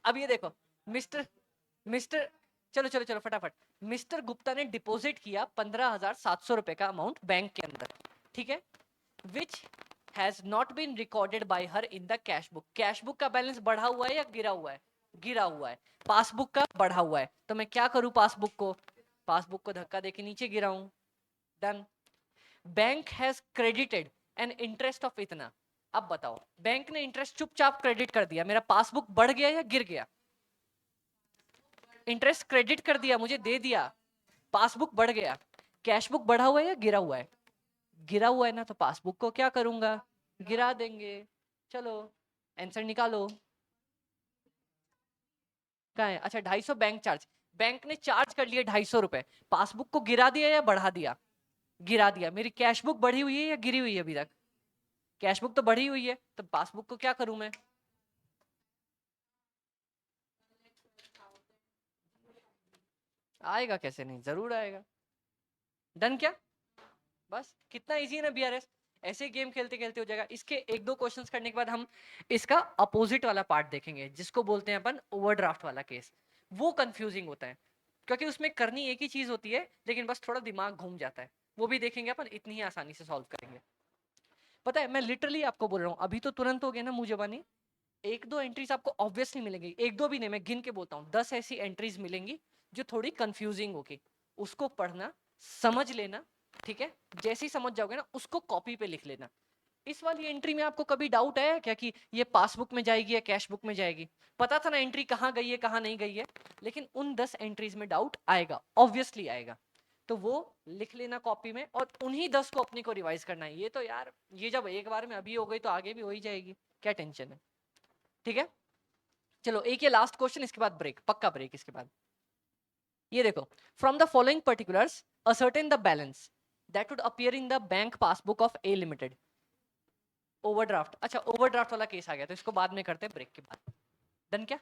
अब ये देखो, मिस्टर मिस्टर चलो चलो चलो फटाफट। मिस्टर गुप्ता ने डिपॉजिट किया 15,700 रुपए का अमाउंट बैंक के अंदर, ठीक है, which has not been recorded by her in the cash book. Cash book का बैलेंस बढ़ा हुआ है या गिरा हुआ है? गिरा हुआ है। पासबुक का बढ़ा हुआ है, तो मैं क्या करूं? पासबुक को धक्का देके नीचे गिराऊं। Done. Bank has credited an interest of इतना। अब बताओ, बैंक ने इंटरेस्ट चुपचाप क्रेडिट कर दिया, मेरा पासबुक बढ़ गया या गिर गया? इंटरेस्ट क्रेडिट कर दिया, मुझे दे दिया, पासबुक बढ़ गया। कैश बुक बढ़ा हुआ है या गिरा हुआ है? गिरा हुआ है ना, तो पासबुक को क्या करूंगा? गिरा देंगे। चलो आंसर निकालो। कहाँ है? अच्छा, 250 बैंक चार्ज। बैंक ने चार्ज कर लिए 250 रुपए, पासबुक को गिरा दिया या बढ़ा दिया? गिरा दिया। मेरी कैश बुक बढ़ी हुई है या गिरी हुई है अभी तक? कैश बुक तो बढ़ी हुई है, तो पासबुक को क्या करूं मैं? आएगा कैसे नहीं, जरूर आएगा। डन क्या? बस कितना इजी है ना बीआरएस। ऐसे गेम खेलते खेलते हो जाएगा। इसके एक दो क्वेश्चंस करने के बाद हम इसका अपोजिट वाला पार्ट देखेंगे, जिसको बोलते हैं अपन ओवरड्राफ्ट वाला केस। वो कंफ्यूजिंग होता है, क्योंकि उसमें करनी एक ही चीज होती है, लेकिन बस थोड़ा दिमाग घूम जाता है। वो भी देखेंगे अपन, इतनी ही आसानी से सॉल्व करेंगे। पता है, मैं लिटरली आपको बोल रहा हूँ, अभी तो तुरंत हो गया ना मुंह जबानी। एक दो एंट्रीज आपको ऑब्वियसली मिलेंगी, एक दो भी नहीं, मैं गिन के बोलता हूँ, 10 ऐसी एंट्रीज मिलेंगी जो थोड़ी कंफ्यूजिंग होगी। उसको पढ़ना, समझ लेना, ठीक है। जैसे ही समझ जाओगे ना, उसको कॉपी पे लिख लेना। इस वाली एंट्री में आपको कभी डाउट आया क्या कि ये पासबुक में जाएगी या कैश बुक में जाएगी? पता था ना एंट्री कहाँ गई है कहाँ नहीं गई है, लेकिन उन 10 एंट्रीज में डाउट आएगा, ऑब्वियसली आएगा। तो वो लिख लेना कॉपी में, और उन्हीं 10 को अपने को रिवाइज करना है। ये तो यार, ये जब एक बार में अभी हो गई तो आगे भी हो ही जाएगी, क्या टेंशन है? ठीक है। चलो एक ये लास्ट क्वेश्चन, इसके बाद ब्रेक, पक्का ब्रेक इसके बाद। ये देखो, from the following particulars ascertain the balance that would appear in the bank passbook of A limited. Overdraft, अच्छा ओवरड्राफ्ट वाला केस आ गया, तो इसको बाद में करते हैं ब्रेक के बाद। डन क्या?